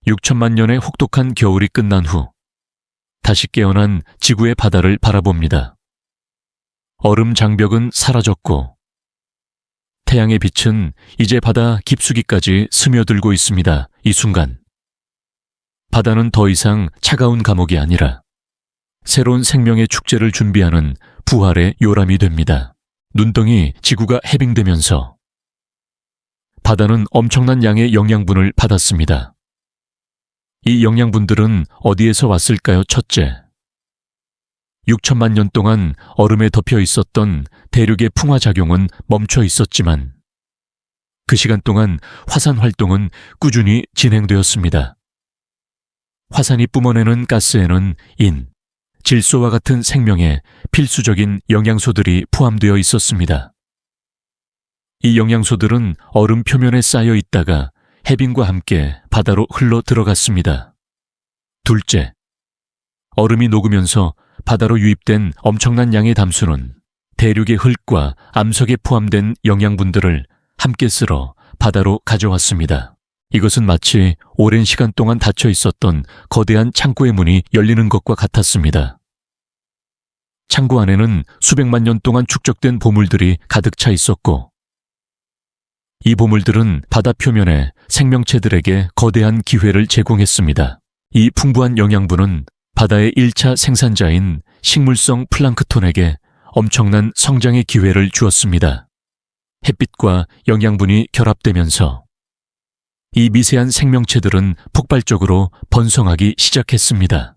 6천만 년의 혹독한 겨울이 끝난 후 다시 깨어난 지구의 바다를 바라봅니다. 얼음 장벽은 사라졌고 태양의 빛은 이제 바다 깊숙이까지 스며들고 있습니다. 이 순간 바다는 더 이상 차가운 감옥이 아니라 새로운 생명의 축제를 준비하는 부활의 요람이 됩니다. 눈덩이 지구가 해빙되면서 바다는 엄청난 양의 영양분을 받았습니다. 이 영양분들은 어디에서 왔을까요? 첫째, 6천만 년 동안 얼음에 덮여 있었던 대륙의 풍화작용은 멈춰 있었지만 그 시간 동안 화산 활동은 꾸준히 진행되었습니다. 화산이 뿜어내는 가스에는 인, 질소와 같은 생명의 필수적인 영양소들이 포함되어 있었습니다. 이 영양소들은 얼음 표면에 쌓여 있다가 해빙과 함께 바다로 흘러 들어갔습니다. 둘째, 얼음이 녹으면서 바다로 유입된 엄청난 양의 담수는 대륙의 흙과 암석에 포함된 영양분들을 함께 쓸어 바다로 가져왔습니다. 이것은 마치 오랜 시간 동안 닫혀 있었던 거대한 창고의 문이 열리는 것과 같았습니다. 창고 안에는 수백만 년 동안 축적된 보물들이 가득 차 있었고 이 보물들은 바다 표면에 생명체들에게 거대한 기회를 제공했습니다. 이 풍부한 영양분은 바다의 1차 생산자인 식물성 플랑크톤에게 엄청난 성장의 기회를 주었습니다. 햇빛과 영양분이 결합되면서 이 미세한 생명체들은 폭발적으로 번성하기 시작했습니다.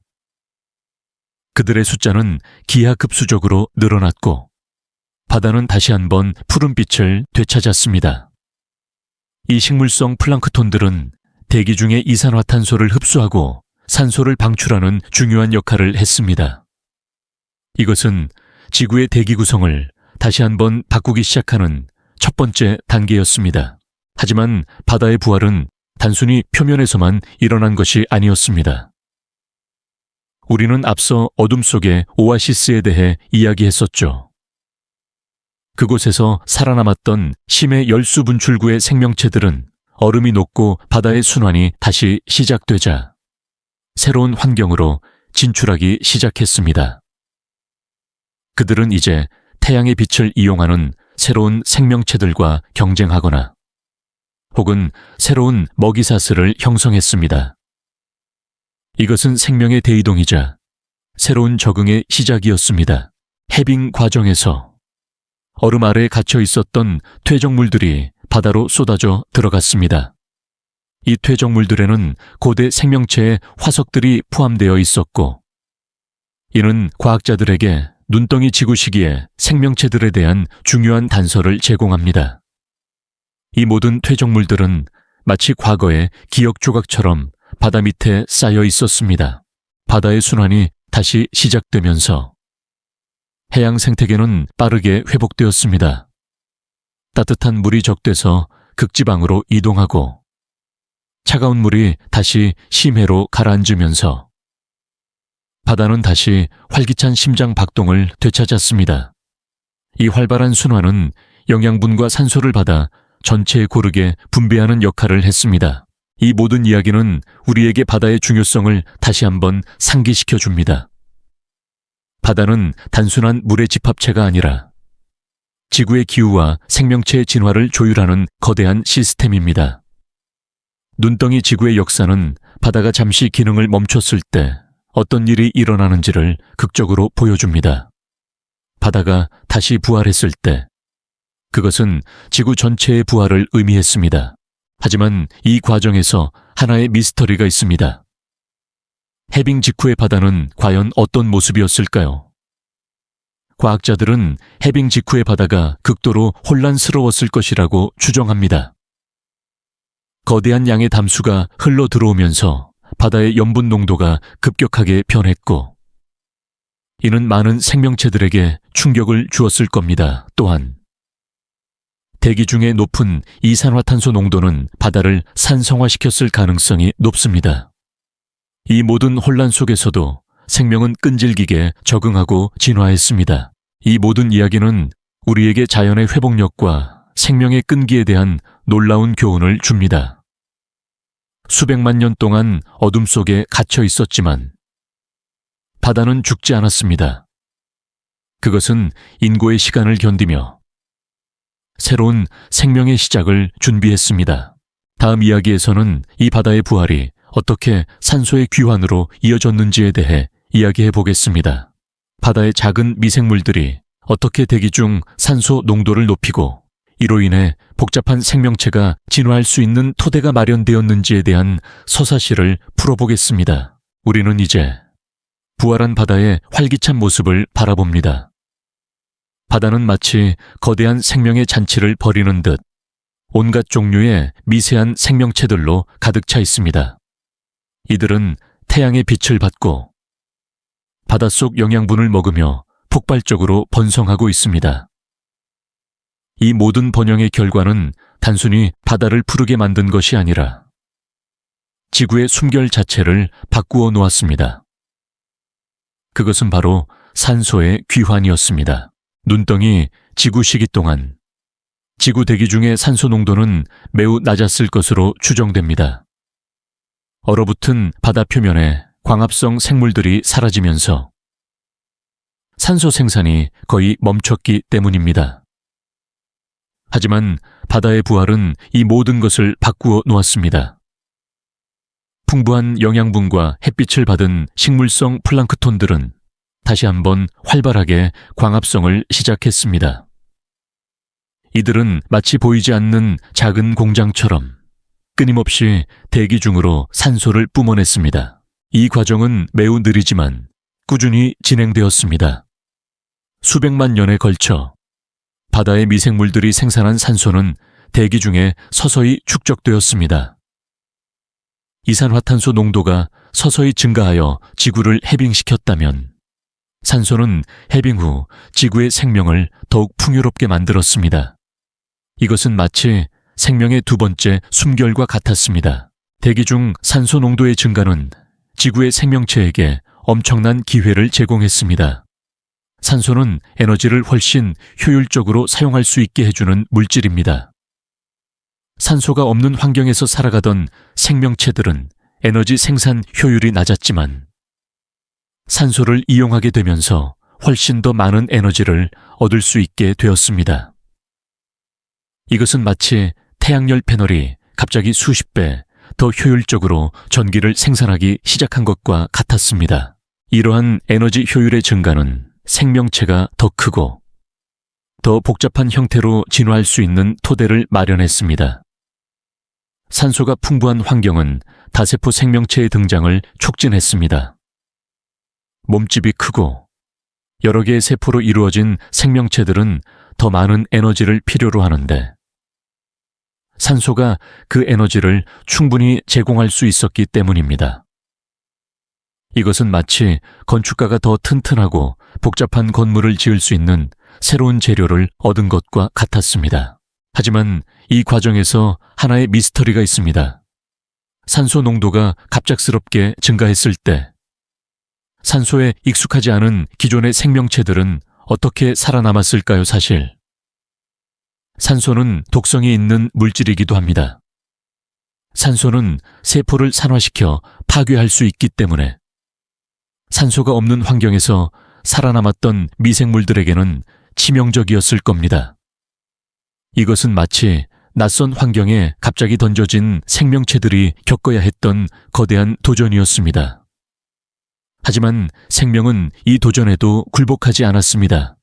그들의 숫자는 기하급수적으로 늘어났고 바다는 다시 한번 푸른빛을 되찾았습니다. 이 식물성 플랑크톤들은 대기 중의 이산화탄소를 흡수하고 산소를 방출하는 중요한 역할을 했습니다. 이것은 지구의 대기 구성을 다시 한번 바꾸기 시작하는 첫 번째 단계였습니다. 하지만 바다의 부활은 단순히 표면에서만 일어난 것이 아니었습니다. 우리는 앞서 어둠 속의 오아시스에 대해 이야기했었죠. 그곳에서 살아남았던 심해 열수 분출구의 생명체들은 얼음이 녹고 바다의 순환이 다시 시작되자 새로운 환경으로 진출하기 시작했습니다. 그들은 이제 태양의 빛을 이용하는 새로운 생명체들과 경쟁하거나 혹은 새로운 먹이사슬을 형성했습니다. 이것은 생명의 대이동이자 새로운 적응의 시작이었습니다. 해빙 과정에서 얼음 아래에 갇혀 있었던 퇴적물들이 바다로 쏟아져 들어갔습니다. 이 퇴적물들에는 고대 생명체의 화석들이 포함되어 있었고 이는 과학자들에게 눈덩이 지구 시기에 생명체들에 대한 중요한 단서를 제공합니다. 이 모든 퇴적물들은 마치 과거의 기억 조각처럼 바다 밑에 쌓여 있었습니다. 바다의 순환이 다시 시작되면서 해양 생태계는 빠르게 회복되었습니다. 따뜻한 물이 적돼서 극지방으로 이동하고 차가운 물이 다시 심해로 가라앉으면서 바다는 다시 활기찬 심장 박동을 되찾았습니다. 이 활발한 순환은 영양분과 산소를 받아 전체에 고르게 분배하는 역할을 했습니다. 이 모든 이야기는 우리에게 바다의 중요성을 다시 한번 상기시켜 줍니다. 바다는 단순한 물의 집합체가 아니라 지구의 기후와 생명체의 진화를 조율하는 거대한 시스템입니다. 눈덩이 지구의 역사는 바다가 잠시 기능을 멈췄을 때 어떤 일이 일어나는지를 극적으로 보여줍니다. 바다가 다시 부활했을 때 그것은 지구 전체의 부활을 의미했습니다. 하지만 이 과정에서 하나의 미스터리가 있습니다. 해빙 직후의 바다는 과연 어떤 모습이었을까요? 과학자들은 해빙 직후의 바다가 극도로 혼란스러웠을 것이라고 추정합니다. 거대한 양의 담수가 흘러 들어오면서 바다의 염분 농도가 급격하게 변했고, 이는 많은 생명체들에게 충격을 주었을 겁니다. 또한 대기 중에 높은 이산화탄소 농도는 바다를 산성화시켰을 가능성이 높습니다. 이 모든 혼란 속에서도 생명은 끈질기게 적응하고 진화했습니다. 이 모든 이야기는 우리에게 자연의 회복력과 생명의 끈기에 대한 놀라운 교훈을 줍니다. 수백만 년 동안 어둠 속에 갇혀 있었지만 바다는 죽지 않았습니다. 그것은 인고의 시간을 견디며 새로운 생명의 시작을 준비했습니다. 다음 이야기에서는 이 바다의 부활이 어떻게 산소의 귀환으로 이어졌는지에 대해 이야기해 보겠습니다. 바다의 작은 미생물들이 어떻게 대기 중 산소 농도를 높이고 이로 인해 복잡한 생명체가 진화할 수 있는 토대가 마련되었는지에 대한 서사시를 풀어보겠습니다. 우리는 이제 부활한 바다의 활기찬 모습을 바라봅니다. 바다는 마치 거대한 생명의 잔치를 벌이는 듯 온갖 종류의 미세한 생명체들로 가득 차 있습니다. 이들은 태양의 빛을 받고 바닷속 영양분을 먹으며 폭발적으로 번성하고 있습니다. 이 모든 번영의 결과는 단순히 바다를 푸르게 만든 것이 아니라 지구의 숨결 자체를 바꾸어 놓았습니다. 그것은 바로 산소의 귀환이었습니다. 눈덩이 지구 시기 동안 지구 대기 중의 산소 농도는 매우 낮았을 것으로 추정됩니다. 얼어붙은 바다 표면에 광합성 생물들이 사라지면서 산소 생산이 거의 멈췄기 때문입니다. 하지만 바다의 부활은 이 모든 것을 바꾸어 놓았습니다. 풍부한 영양분과 햇빛을 받은 식물성 플랑크톤들은 다시 한번 활발하게 광합성을 시작했습니다. 이들은 마치 보이지 않는 작은 공장처럼 끊임없이 대기 중으로 산소를 뿜어냈습니다. 이 과정은 매우 느리지만 꾸준히 진행되었습니다. 수백만 년에 걸쳐 바다의 미생물들이 생산한 산소는 대기 중에 서서히 축적되었습니다. 이산화탄소 농도가 서서히 증가하여 지구를 해빙시켰다면 산소는 해빙 후 지구의 생명을 더욱 풍요롭게 만들었습니다. 이것은 마치 생명의 두 번째 숨결과 같았습니다. 대기 중 산소 농도의 증가는 지구의 생명체에게 엄청난 기회를 제공했습니다. 산소는 에너지를 훨씬 효율적으로 사용할 수 있게 해주는 물질입니다. 산소가 없는 환경에서 살아가던 생명체들은 에너지 생산 효율이 낮았지만 산소를 이용하게 되면서 훨씬 더 많은 에너지를 얻을 수 있게 되었습니다. 이것은 마치 태양열 패널이 갑자기 수십 배 더 효율적으로 전기를 생산하기 시작한 것과 같았습니다. 이러한 에너지 효율의 증가는 생명체가 더 크고 더 복잡한 형태로 진화할 수 있는 토대를 마련했습니다. 산소가 풍부한 환경은 다세포 생명체의 등장을 촉진했습니다. 몸집이 크고 여러 개의 세포로 이루어진 생명체들은 더 많은 에너지를 필요로 하는데 산소가 그 에너지를 충분히 제공할 수 있었기 때문입니다. 이것은 마치 건축가가 더 튼튼하고 복잡한 건물을 지을 수 있는 새로운 재료를 얻은 것과 같았습니다. 하지만 이 과정에서 하나의 미스터리가 있습니다. 산소 농도가 갑작스럽게 증가했을 때 산소에 익숙하지 않은 기존의 생명체들은 어떻게 살아남았을까요? 사실 산소는 독성이 있는 물질이기도 합니다. 산소는 세포를 산화시켜 파괴할 수 있기 때문에 산소가 없는 환경에서 살아남았던 미생물들에게는 치명적이었을 겁니다. 이것은 마치 낯선 환경에 갑자기 던져진 생명체들이 겪어야 했던 거대한 도전이었습니다. 하지만 생명은 이 도전에도 굴복하지 않았습니다.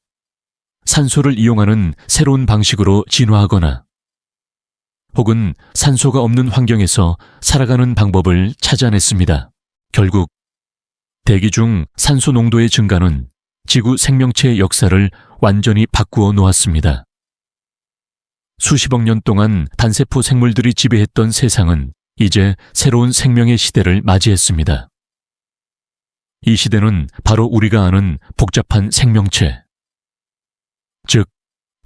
산소를 이용하는 새로운 방식으로 진화하거나 혹은 산소가 없는 환경에서 살아가는 방법을 찾아냈습니다. 결국 대기 중 산소 농도의 증가는 지구 생명체의 역사를 완전히 바꾸어 놓았습니다. 수십억 년 동안 단세포 생물들이 지배했던 세상은 이제 새로운 생명의 시대를 맞이했습니다. 이 시대는 바로 우리가 아는 복잡한 생명체, 즉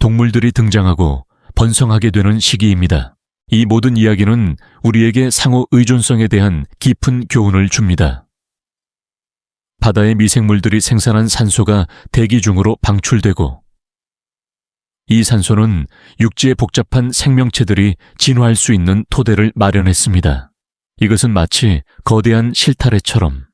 동물들이 등장하고 번성하게 되는 시기입니다. 이 모든 이야기는 우리에게 상호 의존성에 대한 깊은 교훈을 줍니다. 바다의 미생물들이 생산한 산소가 대기 중으로 방출되고, 이 산소는 육지의 복잡한 생명체들이 진화할 수 있는 토대를 마련했습니다. 이것은 마치 거대한 실타래처럼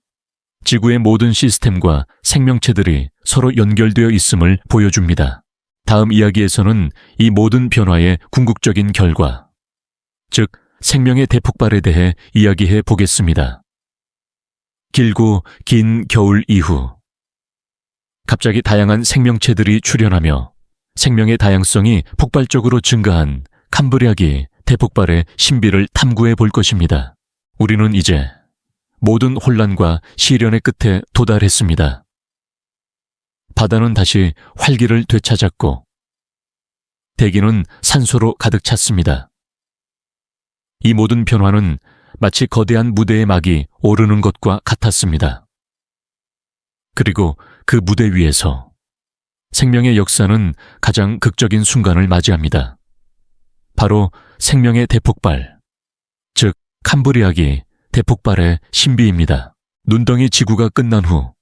지구의 모든 시스템과 생명체들이 서로 연결되어 있음을 보여줍니다. 다음 이야기에서는 이 모든 변화의 궁극적인 결과, 즉 생명의 대폭발에 대해 이야기해 보겠습니다. 길고 긴 겨울 이후 갑자기 다양한 생명체들이 출현하며 생명의 다양성이 폭발적으로 증가한 캄브리아기 대폭발의 신비를 탐구해 볼 것입니다. 우리는 이제 모든 혼란과 시련의 끝에 도달했습니다. 바다는 다시 활기를 되찾았고 대기는 산소로 가득 찼습니다. 이 모든 변화는 마치 거대한 무대의 막이 오르는 것과 같았습니다. 그리고 그 무대 위에서 생명의 역사는 가장 극적인 순간을 맞이합니다. 바로 생명의 대폭발, 즉 캄브리아기 대폭발의 신비입니다. 눈덩이 지구가 끝난 후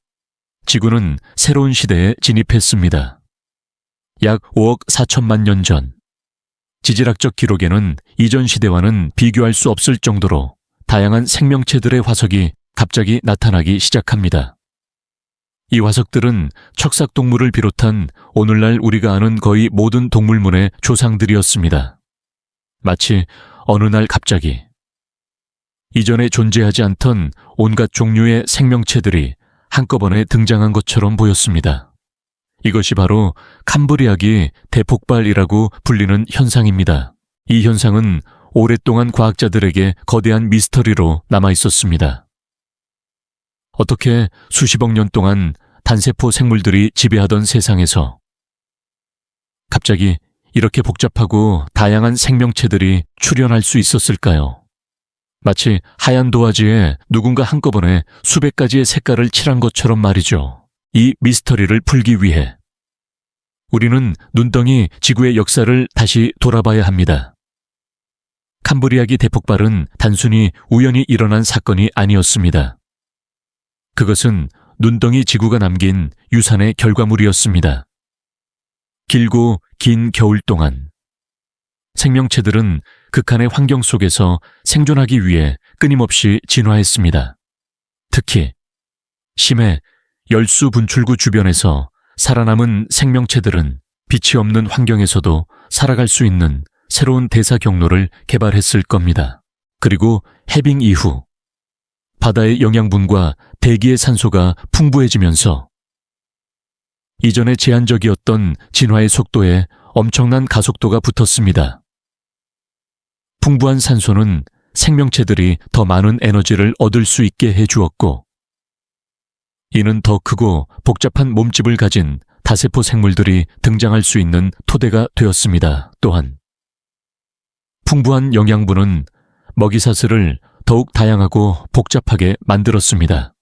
지구는 새로운 시대에 진입했습니다. 약 5억 4천만 년 전, 지질학적 기록에는 이전 시대와는 비교할 수 없을 정도로 다양한 생명체들의 화석이 갑자기 나타나기 시작합니다. 이 화석들은 척삭동물을 비롯한 오늘날 우리가 아는 거의 모든 동물문의 조상들이었습니다. 마치 어느 날 갑자기 이전에 존재하지 않던 온갖 종류의 생명체들이 한꺼번에 등장한 것처럼 보였습니다. 이것이 바로 캄브리아기 대폭발이라고 불리는 현상입니다. 이 현상은 오랫동안 과학자들에게 거대한 미스터리로 남아 있었습니다. 어떻게 수십억 년 동안 단세포 생물들이 지배하던 세상에서 갑자기 이렇게 복잡하고 다양한 생명체들이 출현할 수 있었을까요? 마치 하얀 도화지에 누군가 한꺼번에 수백 가지의 색깔을 칠한 것처럼 말이죠. 이 미스터리를 풀기 위해 우리는 눈덩이 지구의 역사를 다시 돌아봐야 합니다. 캄브리아기 대폭발은 단순히 우연히 일어난 사건이 아니었습니다. 그것은 눈덩이 지구가 남긴 유산의 결과물이었습니다. 길고 긴 겨울 동안 생명체들은 극한의 환경 속에서 생존하기 위해 끊임없이 진화했습니다. 특히 심해 열수 분출구 주변에서 살아남은 생명체들은 빛이 없는 환경에서도 살아갈 수 있는 새로운 대사 경로를 개발했을 겁니다. 그리고 해빙 이후 바다의 영양분과 대기의 산소가 풍부해지면서 이전에 제한적이었던 진화의 속도에 엄청난 가속도가 붙었습니다. 풍부한 산소는 생명체들이 더 많은 에너지를 얻을 수 있게 해주었고, 이는 더 크고 복잡한 몸집을 가진 다세포 생물들이 등장할 수 있는 토대가 되었습니다. 또한 풍부한 영양분은 먹이사슬을 더욱 다양하고 복잡하게 만들었습니다.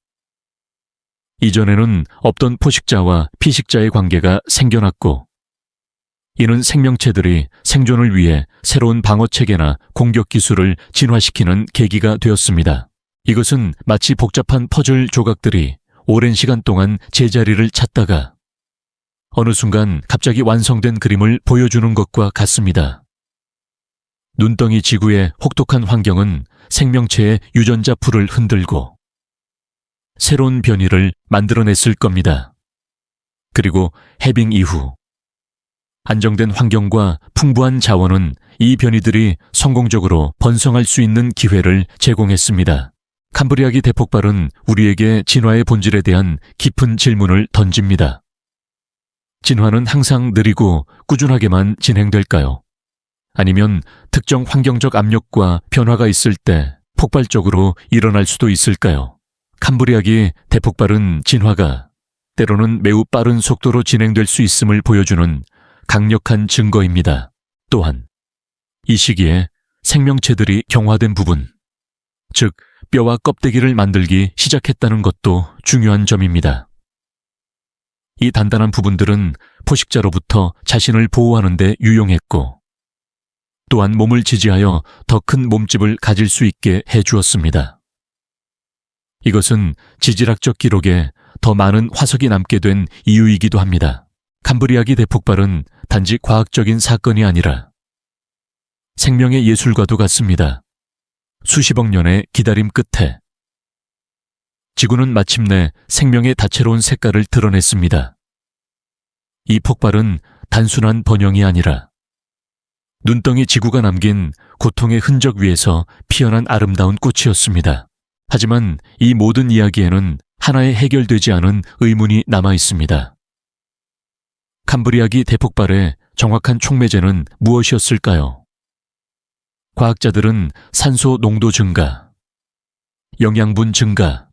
이전에는 없던 포식자와 피식자의 관계가 생겨났고, 이는 생명체들이 생존을 위해 새로운 방어체계나 공격 기술을 진화시키는 계기가 되었습니다. 이것은 마치 복잡한 퍼즐 조각들이 오랜 시간 동안 제자리를 찾다가 어느 순간 갑자기 완성된 그림을 보여주는 것과 같습니다. 눈덩이 지구의 혹독한 환경은 생명체의 유전자 풀을 흔들고 새로운 변이를 만들어냈을 겁니다. 그리고 해빙 이후 안정된 환경과 풍부한 자원은 이 변이들이 성공적으로 번성할 수 있는 기회를 제공했습니다. 캄브리아기 대폭발은 우리에게 진화의 본질에 대한 깊은 질문을 던집니다. 진화는 항상 느리고 꾸준하게만 진행될까요? 아니면 특정 환경적 압력과 변화가 있을 때 폭발적으로 일어날 수도 있을까요? 캄브리아기 대폭발은 진화가 때로는 매우 빠른 속도로 진행될 수 있음을 보여주는 강력한 증거입니다. 또한 이 시기에 생명체들이 경화된 부분, 즉 뼈와 껍데기를 만들기 시작했다는 것도 중요한 점입니다. 이 단단한 부분들은 포식자로부터 자신을 보호하는 데 유용했고, 또한 몸을 지지하여 더 큰 몸집을 가질 수 있게 해주었습니다. 이것은 지질학적 기록에 더 많은 화석이 남게 된 이유이기도 합니다. 캄브리아기 대폭발은 단지 과학적인 사건이 아니라 생명의 예술과도 같습니다. 수십억 년의 기다림 끝에 지구는 마침내 생명의 다채로운 색깔을 드러냈습니다. 이 폭발은 단순한 번영이 아니라 눈덩이 지구가 남긴 고통의 흔적 위에서 피어난 아름다운 꽃이었습니다. 하지만 이 모든 이야기에는 하나의 해결되지 않은 의문이 남아 있습니다. 캄브리아기 대폭발의 정확한 촉매제는 무엇이었을까요? 과학자들은 산소 농도 증가, 영양분 증가,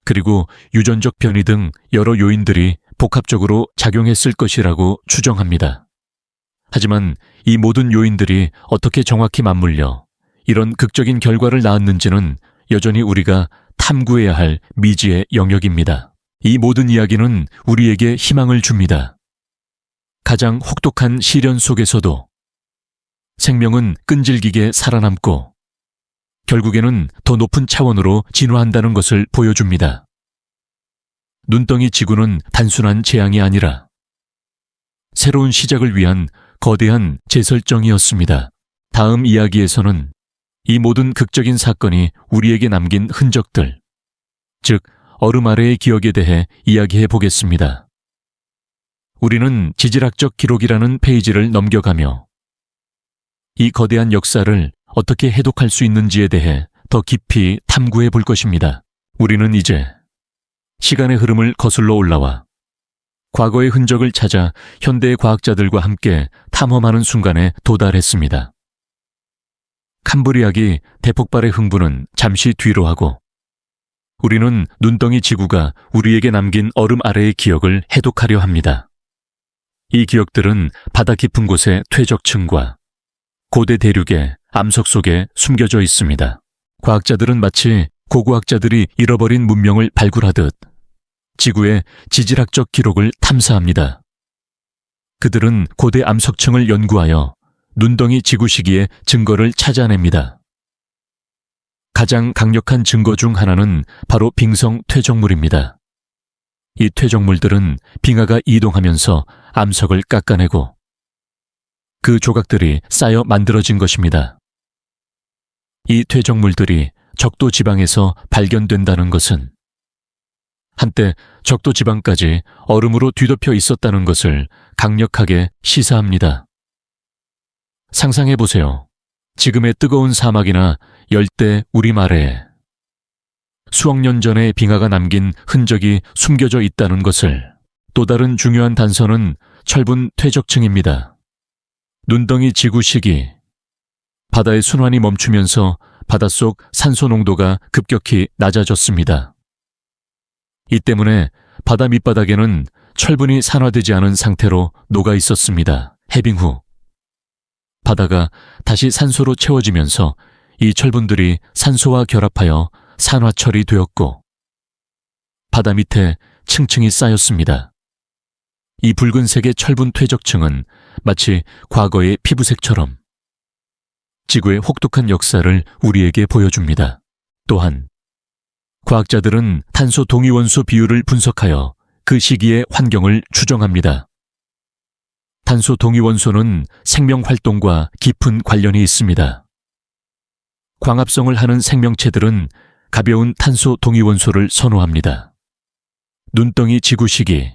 그리고 유전적 변이 등 여러 요인들이 복합적으로 작용했을 것이라고 추정합니다. 하지만 이 모든 요인들이 어떻게 정확히 맞물려 이런 극적인 결과를 낳았는지는 여전히 우리가 탐구해야 할 미지의 영역입니다. 이 모든 이야기는 우리에게 희망을 줍니다. 가장 혹독한 시련 속에서도 생명은 끈질기게 살아남고 결국에는 더 높은 차원으로 진화한다는 것을 보여줍니다. 눈덩이 지구는 단순한 재앙이 아니라 새로운 시작을 위한 거대한 재설정이었습니다. 다음 이야기에서는 이 모든 극적인 사건이 우리에게 남긴 흔적들, 즉 얼음 아래의 기억에 대해 이야기해 보겠습니다. 우리는 지질학적 기록이라는 페이지를 넘겨가며 이 거대한 역사를 어떻게 해독할 수 있는지에 대해 더 깊이 탐구해 볼 것입니다. 우리는 이제 시간의 흐름을 거슬러 올라와 과거의 흔적을 찾아 현대의 과학자들과 함께 탐험하는 순간에 도달했습니다. 캄브리아기 대폭발의 흥분은 잠시 뒤로 하고 우리는 눈덩이 지구가 우리에게 남긴 얼음 아래의 기억을 해독하려 합니다. 이 기억들은 바다 깊은 곳의 퇴적층과 고대 대륙의 암석 속에 숨겨져 있습니다. 과학자들은 마치 고고학자들이 잃어버린 문명을 발굴하듯 지구의 지질학적 기록을 탐사합니다. 그들은 고대 암석층을 연구하여 눈덩이 지구 시기의 증거를 찾아냅니다. 가장 강력한 증거 중 하나는 바로 빙성 퇴적물입니다. 이 퇴적물들은 빙하가 이동하면서 암석을 깎아내고 그 조각들이 쌓여 만들어진 것입니다. 이 퇴적물들이 적도 지방에서 발견된다는 것은 한때 적도 지방까지 얼음으로 뒤덮여 있었다는 것을 강력하게 시사합니다. 상상해 보세요. 지금의 뜨거운 사막이나 열대 우림 아래에 수억 년 전의 빙하가 남긴 흔적이 숨겨져 있다는 것을. 또 다른 중요한 단서는 철분 퇴적층입니다. 눈덩이 지구 시기, 바다의 순환이 멈추면서 바닷속 산소 농도가 급격히 낮아졌습니다. 이 때문에 바다 밑바닥에는 철분이 산화되지 않은 상태로 녹아 있었습니다. 해빙 후 바다가 다시 산소로 채워지면서 이 철분들이 산소와 결합하여 산화철이 되었고 바다 밑에 층층이 쌓였습니다. 이 붉은색의 철분 퇴적층은 마치 과거의 피부색처럼 지구의 혹독한 역사를 우리에게 보여줍니다. 또한 과학자들은 탄소 동위원소 비율을 분석하여 그 시기의 환경을 추정합니다. 탄소 동위원소는 생명 활동과 깊은 관련이 있습니다. 광합성을 하는 생명체들은 가벼운 탄소 동위원소를 선호합니다. 눈덩이 지구 시기,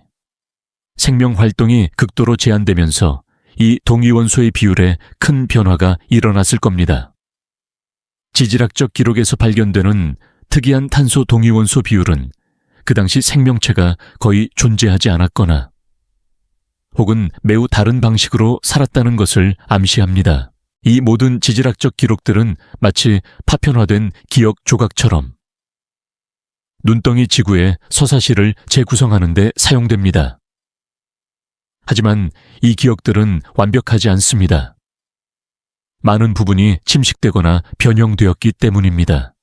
생명 활동이 극도로 제한되면서 이 동위원소의 비율에 큰 변화가 일어났을 겁니다. 지질학적 기록에서 발견되는 특이한 탄소 동위원소 비율은 그 당시 생명체가 거의 존재하지 않았거나 혹은 매우 다른 방식으로 살았다는 것을 암시합니다. 이 모든 지질학적 기록들은 마치 파편화된 기억 조각처럼 눈덩이 지구의 서사시를 재구성하는 데 사용됩니다. 하지만 이 기억들은 완벽하지 않습니다. 많은 부분이 침식되거나 변형되었기 때문입니다.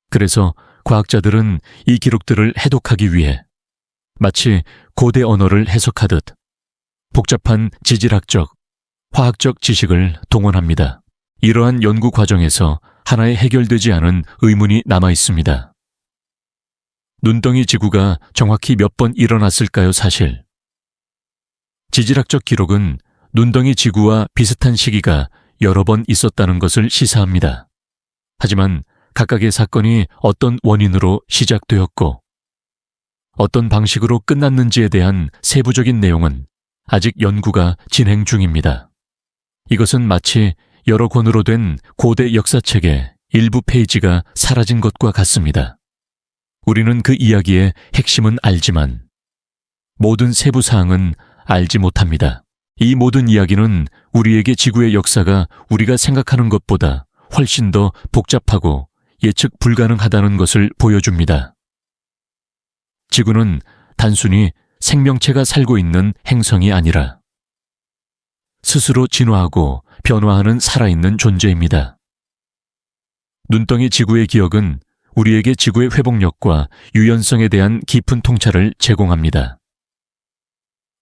그래서 과학자들은 이 기록들을 해독하기 위해 마치 고대 언어를 해석하듯 복잡한 지질학적, 화학적 지식을 동원합니다. 이러한 연구 과정에서 하나의 해결되지 않은 의문이 남아 있습니다. 눈덩이 지구가 정확히 몇 번 일어났을까요, 사실? 지질학적 기록은 눈덩이 지구와 비슷한 시기가 여러 번 있었다는 것을 시사합니다. 하지만 각각의 사건이 어떤 원인으로 시작되었고 어떤 방식으로 끝났는지에 대한 세부적인 내용은 아직 연구가 진행 중입니다. 이것은 마치 여러 권으로 된 고대 역사책의 일부 페이지가 사라진 것과 같습니다. 우리는 그 이야기의 핵심은 알지만 모든 세부 사항은 알지 못합니다. 이 모든 이야기는 우리에게 지구의 역사가 우리가 생각하는 것보다 훨씬 더 복잡하고 예측 불가능하다는 것을 보여줍니다. 지구는 단순히 생명체가 살고 있는 행성이 아니라 스스로 진화하고 변화하는 살아있는 존재입니다. 눈덩이 지구의 기억은 우리에게 지구의 회복력과 유연성에 대한 깊은 통찰을 제공합니다.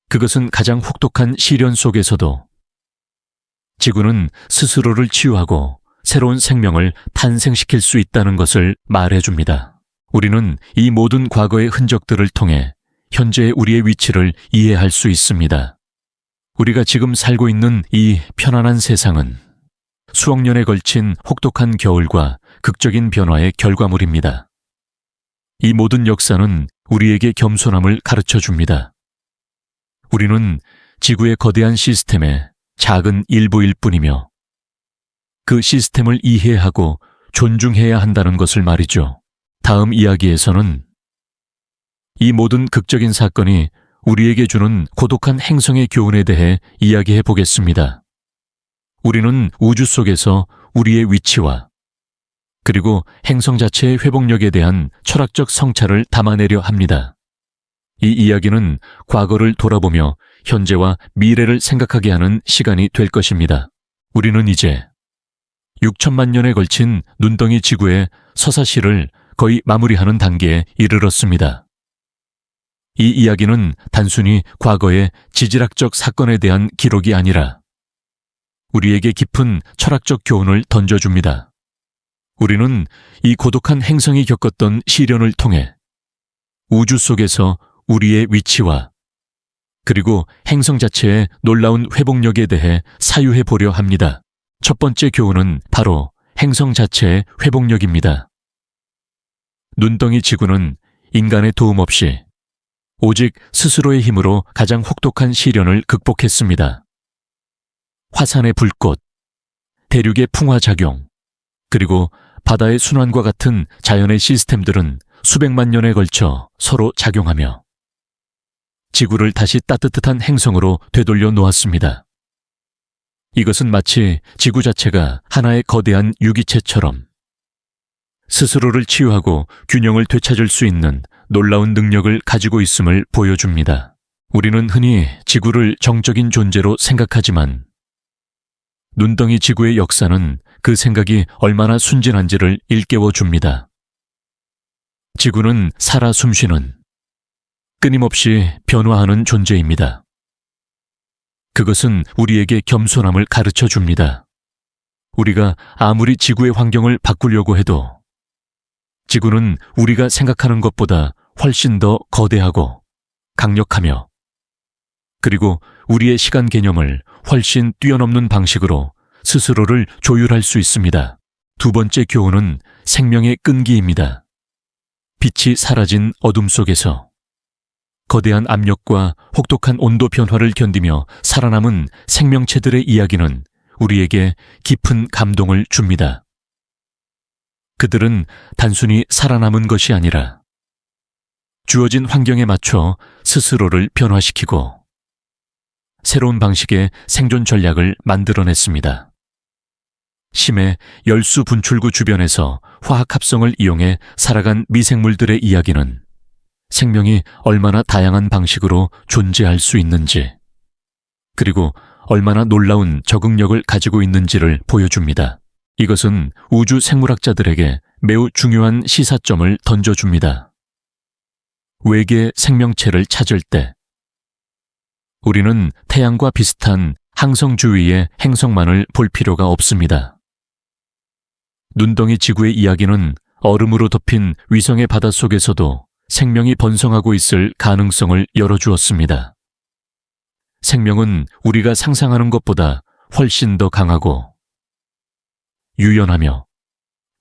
그것은 가장 혹독한 시련 속에서도 지구는 스스로를 치유하고 새로운 생명을 탄생시킬 수 있다는 것을 말해줍니다. 우리는 이 모든 과거의 흔적들을 통해 현재의 우리의 위치를 이해할 수 있습니다. 우리가 지금 살고 있는 이 편안한 세상은 수억 년에 걸친 혹독한 겨울과 극적인 변화의 결과물입니다. 이 모든 역사는 우리에게 겸손함을 가르쳐 줍니다. 우리는 지구의 거대한 시스템의 작은 일부일 뿐이며 그 시스템을 이해하고 존중해야 한다는 것을 말이죠. 다음 이야기에서는 이 모든 극적인 사건이 우리에게 주는 고독한 행성의 교훈에 대해 이야기해 보겠습니다. 우리는 우주 속에서 우리의 위치와 그리고 행성 자체의 회복력에 대한 철학적 성찰을 담아내려 합니다. 이 이야기는 과거를 돌아보며 현재와 미래를 생각하게 하는 시간이 될 것입니다. 우리는 이제 6천만 년에 걸친 눈덩이 지구의 서사시를 거의 마무리하는 단계에 이르렀습니다. 이 이야기는 단순히 과거의 지질학적 사건에 대한 기록이 아니라 우리에게 깊은 철학적 교훈을 던져줍니다. 우리는 이 고독한 행성이 겪었던 시련을 통해 우주 속에서 우리의 위치와 그리고 행성 자체의 놀라운 회복력에 대해 사유해 보려 합니다. 첫 번째 교훈은 바로 행성 자체의 회복력입니다. 눈덩이 지구는 인간의 도움 없이 오직 스스로의 힘으로 가장 혹독한 시련을 극복했습니다. 화산의 불꽃, 대륙의 풍화작용, 그리고 바다의 순환과 같은 자연의 시스템들은 수백만 년에 걸쳐 서로 작용하며 지구를 다시 따뜻한 행성으로 되돌려 놓았습니다. 이것은 마치 지구 자체가 하나의 거대한 유기체처럼 스스로를 치유하고 균형을 되찾을 수 있는 놀라운 능력을 가지고 있음을 보여줍니다. 우리는 흔히 지구를 정적인 존재로 생각하지만 눈덩이 지구의 역사는 그 생각이 얼마나 순진한지를 일깨워 줍니다. 지구는 살아 숨쉬는 끊임없이 변화하는 존재입니다. 그것은 우리에게 겸손함을 가르쳐 줍니다. 우리가 아무리 지구의 환경을 바꾸려고 해도 지구는 우리가 생각하는 것보다 훨씬 더 거대하고 강력하며 그리고 우리의 시간 개념을 훨씬 뛰어넘는 방식으로 스스로를 조율할 수 있습니다. 두 번째 교훈은 생명의 끈기입니다. 빛이 사라진 어둠 속에서 거대한 압력과 혹독한 온도 변화를 견디며 살아남은 생명체들의 이야기는 우리에게 깊은 감동을 줍니다. 그들은 단순히 살아남은 것이 아니라 주어진 환경에 맞춰 스스로를 변화시키고 새로운 방식의 생존 전략을 만들어냈습니다. 심해 열수 분출구 주변에서 화학 합성을 이용해 살아간 미생물들의 이야기는 생명이 얼마나 다양한 방식으로 존재할 수 있는지, 그리고 얼마나 놀라운 적응력을 가지고 있는지를 보여줍니다. 이것은 우주 생물학자들에게 매우 중요한 시사점을 던져줍니다. 외계 생명체를 찾을 때 우리는 태양과 비슷한 항성 주위의 행성만을 볼 필요가 없습니다. 눈덩이 지구의 이야기는 얼음으로 덮인 위성의 바닷속에서도 생명이 번성하고 있을 가능성을 열어주었습니다. 생명은 우리가 상상하는 것보다 훨씬 더 강하고 유연하며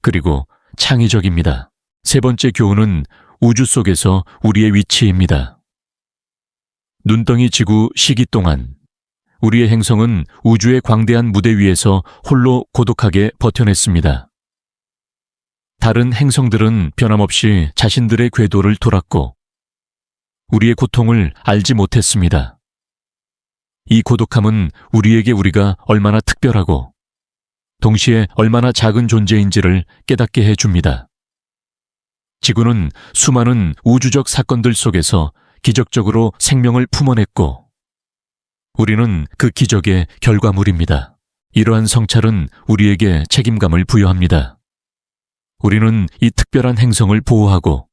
그리고 창의적입니다. 세 번째 교훈은 우주 속에서 우리의 위치입니다. 눈덩이 지구 시기 동안 우리의 행성은 우주의 광대한 무대 위에서 홀로 고독하게 버텨냈습니다. 다른 행성들은 변함없이 자신들의 궤도를 돌았고 우리의 고통을 알지 못했습니다. 이 고독함은 우리에게 우리가 얼마나 특별하고 동시에 얼마나 작은 존재인지를 깨닫게 해줍니다. 지구는 수많은 우주적 사건들 속에서 기적적으로 생명을 품어냈고 우리는 그 기적의 결과물입니다. 이러한 성찰은 우리에게 책임감을 부여합니다. 우리는 이 특별한 행성을 보호하고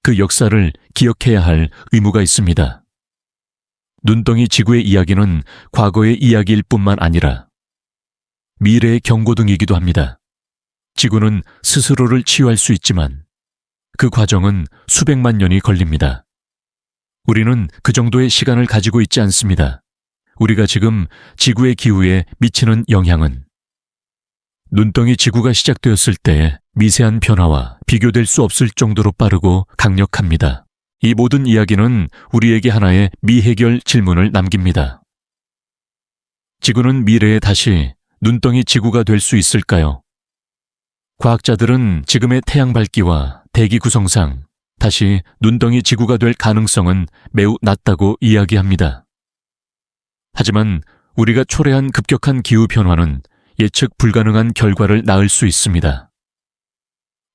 그 역사를 기억해야 할 의무가 있습니다. 눈덩이 지구의 이야기는 과거의 이야기일 뿐만 아니라 미래의 경고등이기도 합니다. 지구는 스스로를 치유할 수 있지만 그 과정은 수백만 년이 걸립니다. 우리는 그 정도의 시간을 가지고 있지 않습니다. 우리가 지금 지구의 기후에 미치는 영향은 눈덩이 지구가 시작되었을 때의 미세한 변화와 비교될 수 없을 정도로 빠르고 강력합니다. 이 모든 이야기는 우리에게 하나의 미해결 질문을 남깁니다. 지구는 미래에 다시 눈덩이 지구가 될 수 있을까요? 과학자들은 지금의 태양 밝기와 대기 구성상 다시 눈덩이 지구가 될 가능성은 매우 낮다고 이야기합니다. 하지만 우리가 초래한 급격한 기후 변화는 예측 불가능한 결과를 낳을 수 있습니다.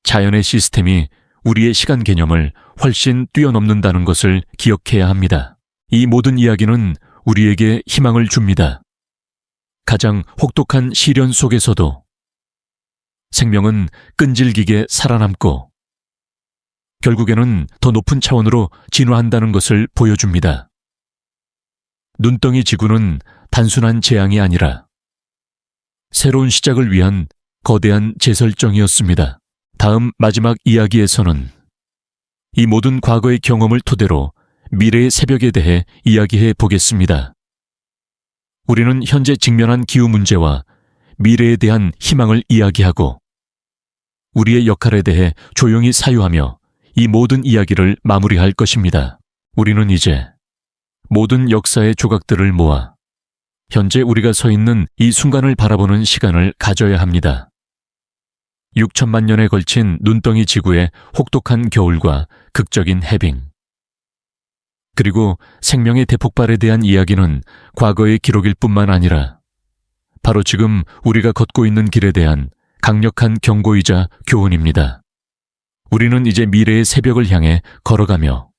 자연의 시스템이 우리의 시간 개념을 훨씬 뛰어넘는다는 것을 기억해야 합니다. 이 모든 이야기는 우리에게 희망을 줍니다. 가장 혹독한 시련 속에서도 생명은 끈질기게 살아남고 결국에는 더 높은 차원으로 진화한다는 것을 보여줍니다. 눈덩이 지구는 단순한 재앙이 아니라 새로운 시작을 위한 거대한 재설정이었습니다. 다음 마지막 이야기에서는 이 모든 과거의 경험을 토대로 미래의 새벽에 대해 이야기해 보겠습니다. 우리는 현재 직면한 기후 문제와 미래에 대한 희망을 이야기하고 우리의 역할에 대해 조용히 사유하며 이 모든 이야기를 마무리할 것입니다. 우리는 이제 모든 역사의 조각들을 모아 현재 우리가 서 있는 이 순간을 바라보는 시간을 가져야 합니다. 6천만 년에 걸친 눈덩이 지구의 혹독한 겨울과 극적인 해빙, 그리고 생명의 대폭발에 대한 이야기는 과거의 기록일 뿐만 아니라 바로 지금 우리가 걷고 있는 길에 대한 강력한 경고이자 교훈입니다. 우리는 이제 미래의 새벽을 향해 걸어가며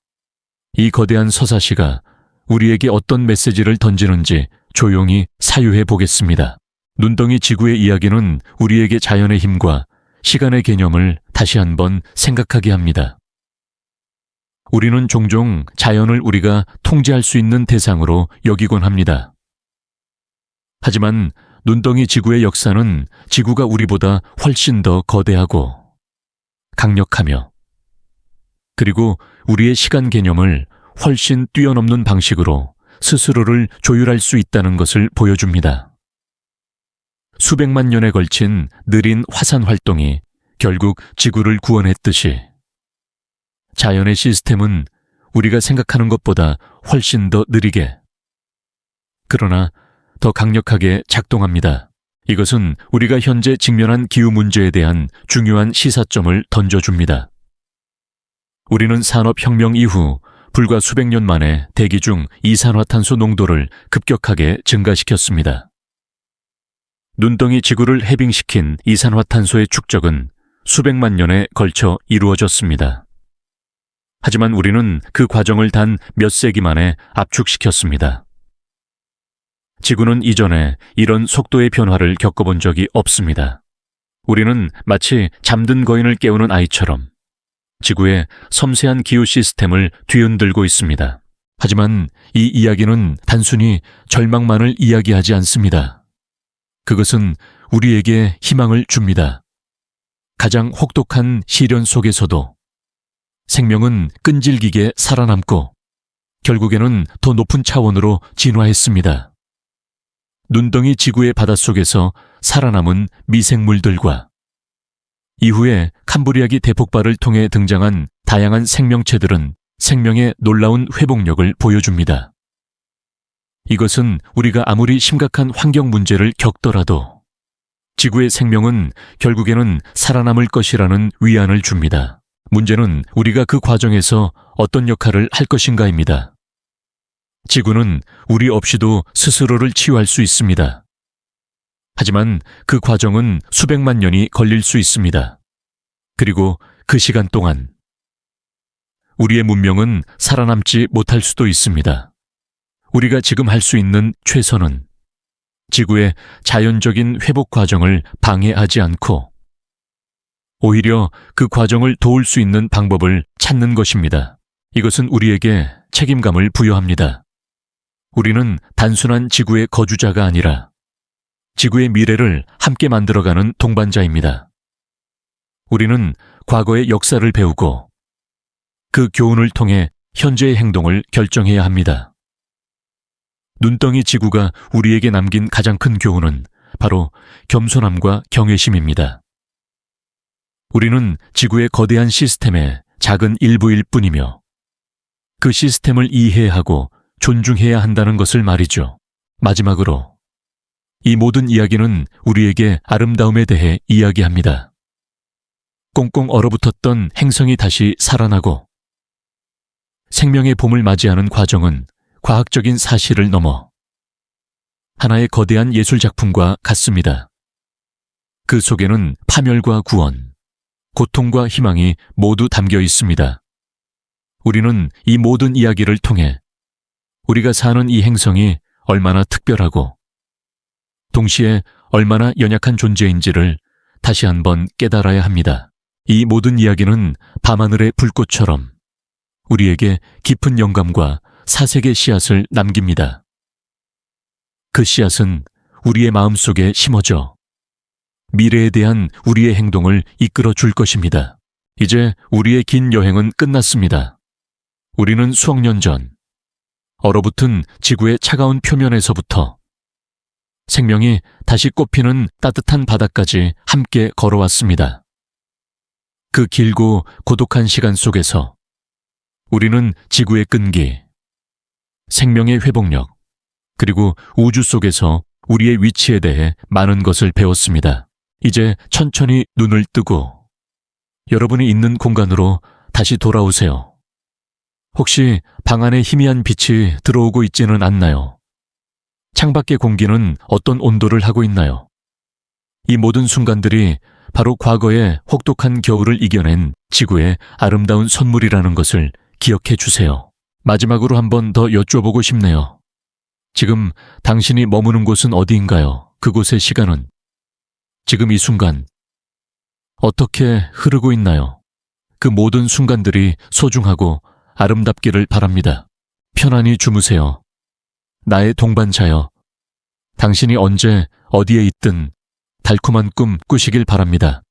이 거대한 서사시가 우리에게 어떤 메시지를 던지는지 조용히 사유해 보겠습니다. 눈덩이 지구의 이야기는 우리에게 자연의 힘과 시간의 개념을 다시 한번 생각하게 합니다. 우리는 종종 자연을 우리가 통제할 수 있는 대상으로 여기곤 합니다. 하지만 눈덩이 지구의 역사는 지구가 우리보다 훨씬 더 거대하고 강력하며 그리고 우리의 시간 개념을 훨씬 뛰어넘는 방식으로 스스로를 조율할 수 있다는 것을 보여줍니다. 수백만 년에 걸친 느린 화산 활동이 결국 지구를 구원했듯이 자연의 시스템은 우리가 생각하는 것보다 훨씬 더 느리게, 그러나 더 강력하게 작동합니다. 이것은 우리가 현재 직면한 기후 문제에 대한 중요한 시사점을 던져줍니다. 우리는 산업혁명 이후 불과 수백 년 만에 대기 중 이산화탄소 농도를 급격하게 증가시켰습니다. 눈덩이 지구를 해빙시킨 이산화탄소의 축적은 수백만 년에 걸쳐 이루어졌습니다. 하지만 우리는 그 과정을 단 몇 세기 만에 압축시켰습니다. 지구는 이전에 이런 속도의 변화를 겪어본 적이 없습니다. 우리는 마치 잠든 거인을 깨우는 아이처럼 지구의 섬세한 기후 시스템을 뒤흔들고 있습니다. 하지만 이 이야기는 단순히 절망만을 이야기하지 않습니다. 그것은 우리에게 희망을 줍니다. 가장 혹독한 시련 속에서도 생명은 끈질기게 살아남고 결국에는 더 높은 차원으로 진화했습니다. 눈덩이 지구의 바닷속에서 살아남은 미생물들과 이후에 캄브리아기 대폭발을 통해 등장한 다양한 생명체들은 생명의 놀라운 회복력을 보여줍니다. 이것은 우리가 아무리 심각한 환경 문제를 겪더라도 지구의 생명은 결국에는 살아남을 것이라는 위안을 줍니다. 문제는 우리가 그 과정에서 어떤 역할을 할 것인가입니다. 지구는 우리 없이도 스스로를 치유할 수 있습니다. 하지만 그 과정은 수백만 년이 걸릴 수 있습니다. 그리고 그 시간 동안 우리의 문명은 살아남지 못할 수도 있습니다. 우리가 지금 할 수 있는 최선은 지구의 자연적인 회복 과정을 방해하지 않고 오히려 그 과정을 도울 수 있는 방법을 찾는 것입니다. 이것은 우리에게 책임감을 부여합니다. 우리는 단순한 지구의 거주자가 아니라 지구의 미래를 함께 만들어가는 동반자입니다. 우리는 과거의 역사를 배우고 그 교훈을 통해 현재의 행동을 결정해야 합니다. 눈덩이 지구가 우리에게 남긴 가장 큰 교훈은 바로 겸손함과 경외심입니다. 우리는 지구의 거대한 시스템의 작은 일부일 뿐이며 그 시스템을 이해하고 존중해야 한다는 것을 말이죠. 마지막으로 이 모든 이야기는 우리에게 아름다움에 대해 이야기합니다. 꽁꽁 얼어붙었던 행성이 다시 살아나고 생명의 봄을 맞이하는 과정은 과학적인 사실을 넘어 하나의 거대한 예술작품과 같습니다. 그 속에는 파멸과 구원, 고통과 희망이 모두 담겨 있습니다. 우리는 이 모든 이야기를 통해 우리가 사는 이 행성이 얼마나 특별하고 동시에 얼마나 연약한 존재인지를 다시 한번 깨달아야 합니다. 이 모든 이야기는 밤하늘의 불꽃처럼 우리에게 깊은 영감과 사색의 씨앗을 남깁니다. 그 씨앗은 우리의 마음속에 심어져 미래에 대한 우리의 행동을 이끌어 줄 것입니다. 이제 우리의 긴 여행은 끝났습니다. 우리는 수억 년 전 얼어붙은 지구의 차가운 표면에서부터 생명이 다시 꽃피는 따뜻한 바다까지 함께 걸어왔습니다. 그 길고 고독한 시간 속에서 우리는 지구의 끈기, 생명의 회복력, 그리고 우주 속에서 우리의 위치에 대해 많은 것을 배웠습니다. 이제 천천히 눈을 뜨고 여러분이 있는 공간으로 다시 돌아오세요. 혹시 방 안에 희미한 빛이 들어오고 있지는 않나요? 창밖의 공기는 어떤 온도를 하고 있나요? 이 모든 순간들이 바로 과거의 혹독한 겨울을 이겨낸 지구의 아름다운 선물이라는 것을 기억해 주세요. 마지막으로 한 번 더 여쭤보고 싶네요. 지금 당신이 머무는 곳은 어디인가요? 그곳의 시간은? 지금 이 순간 어떻게 흐르고 있나요? 그 모든 순간들이 소중하고 아름답기를 바랍니다. 편안히 주무세요. 나의 동반자여, 당신이 언제 어디에 있든 달콤한 꿈 꾸시길 바랍니다.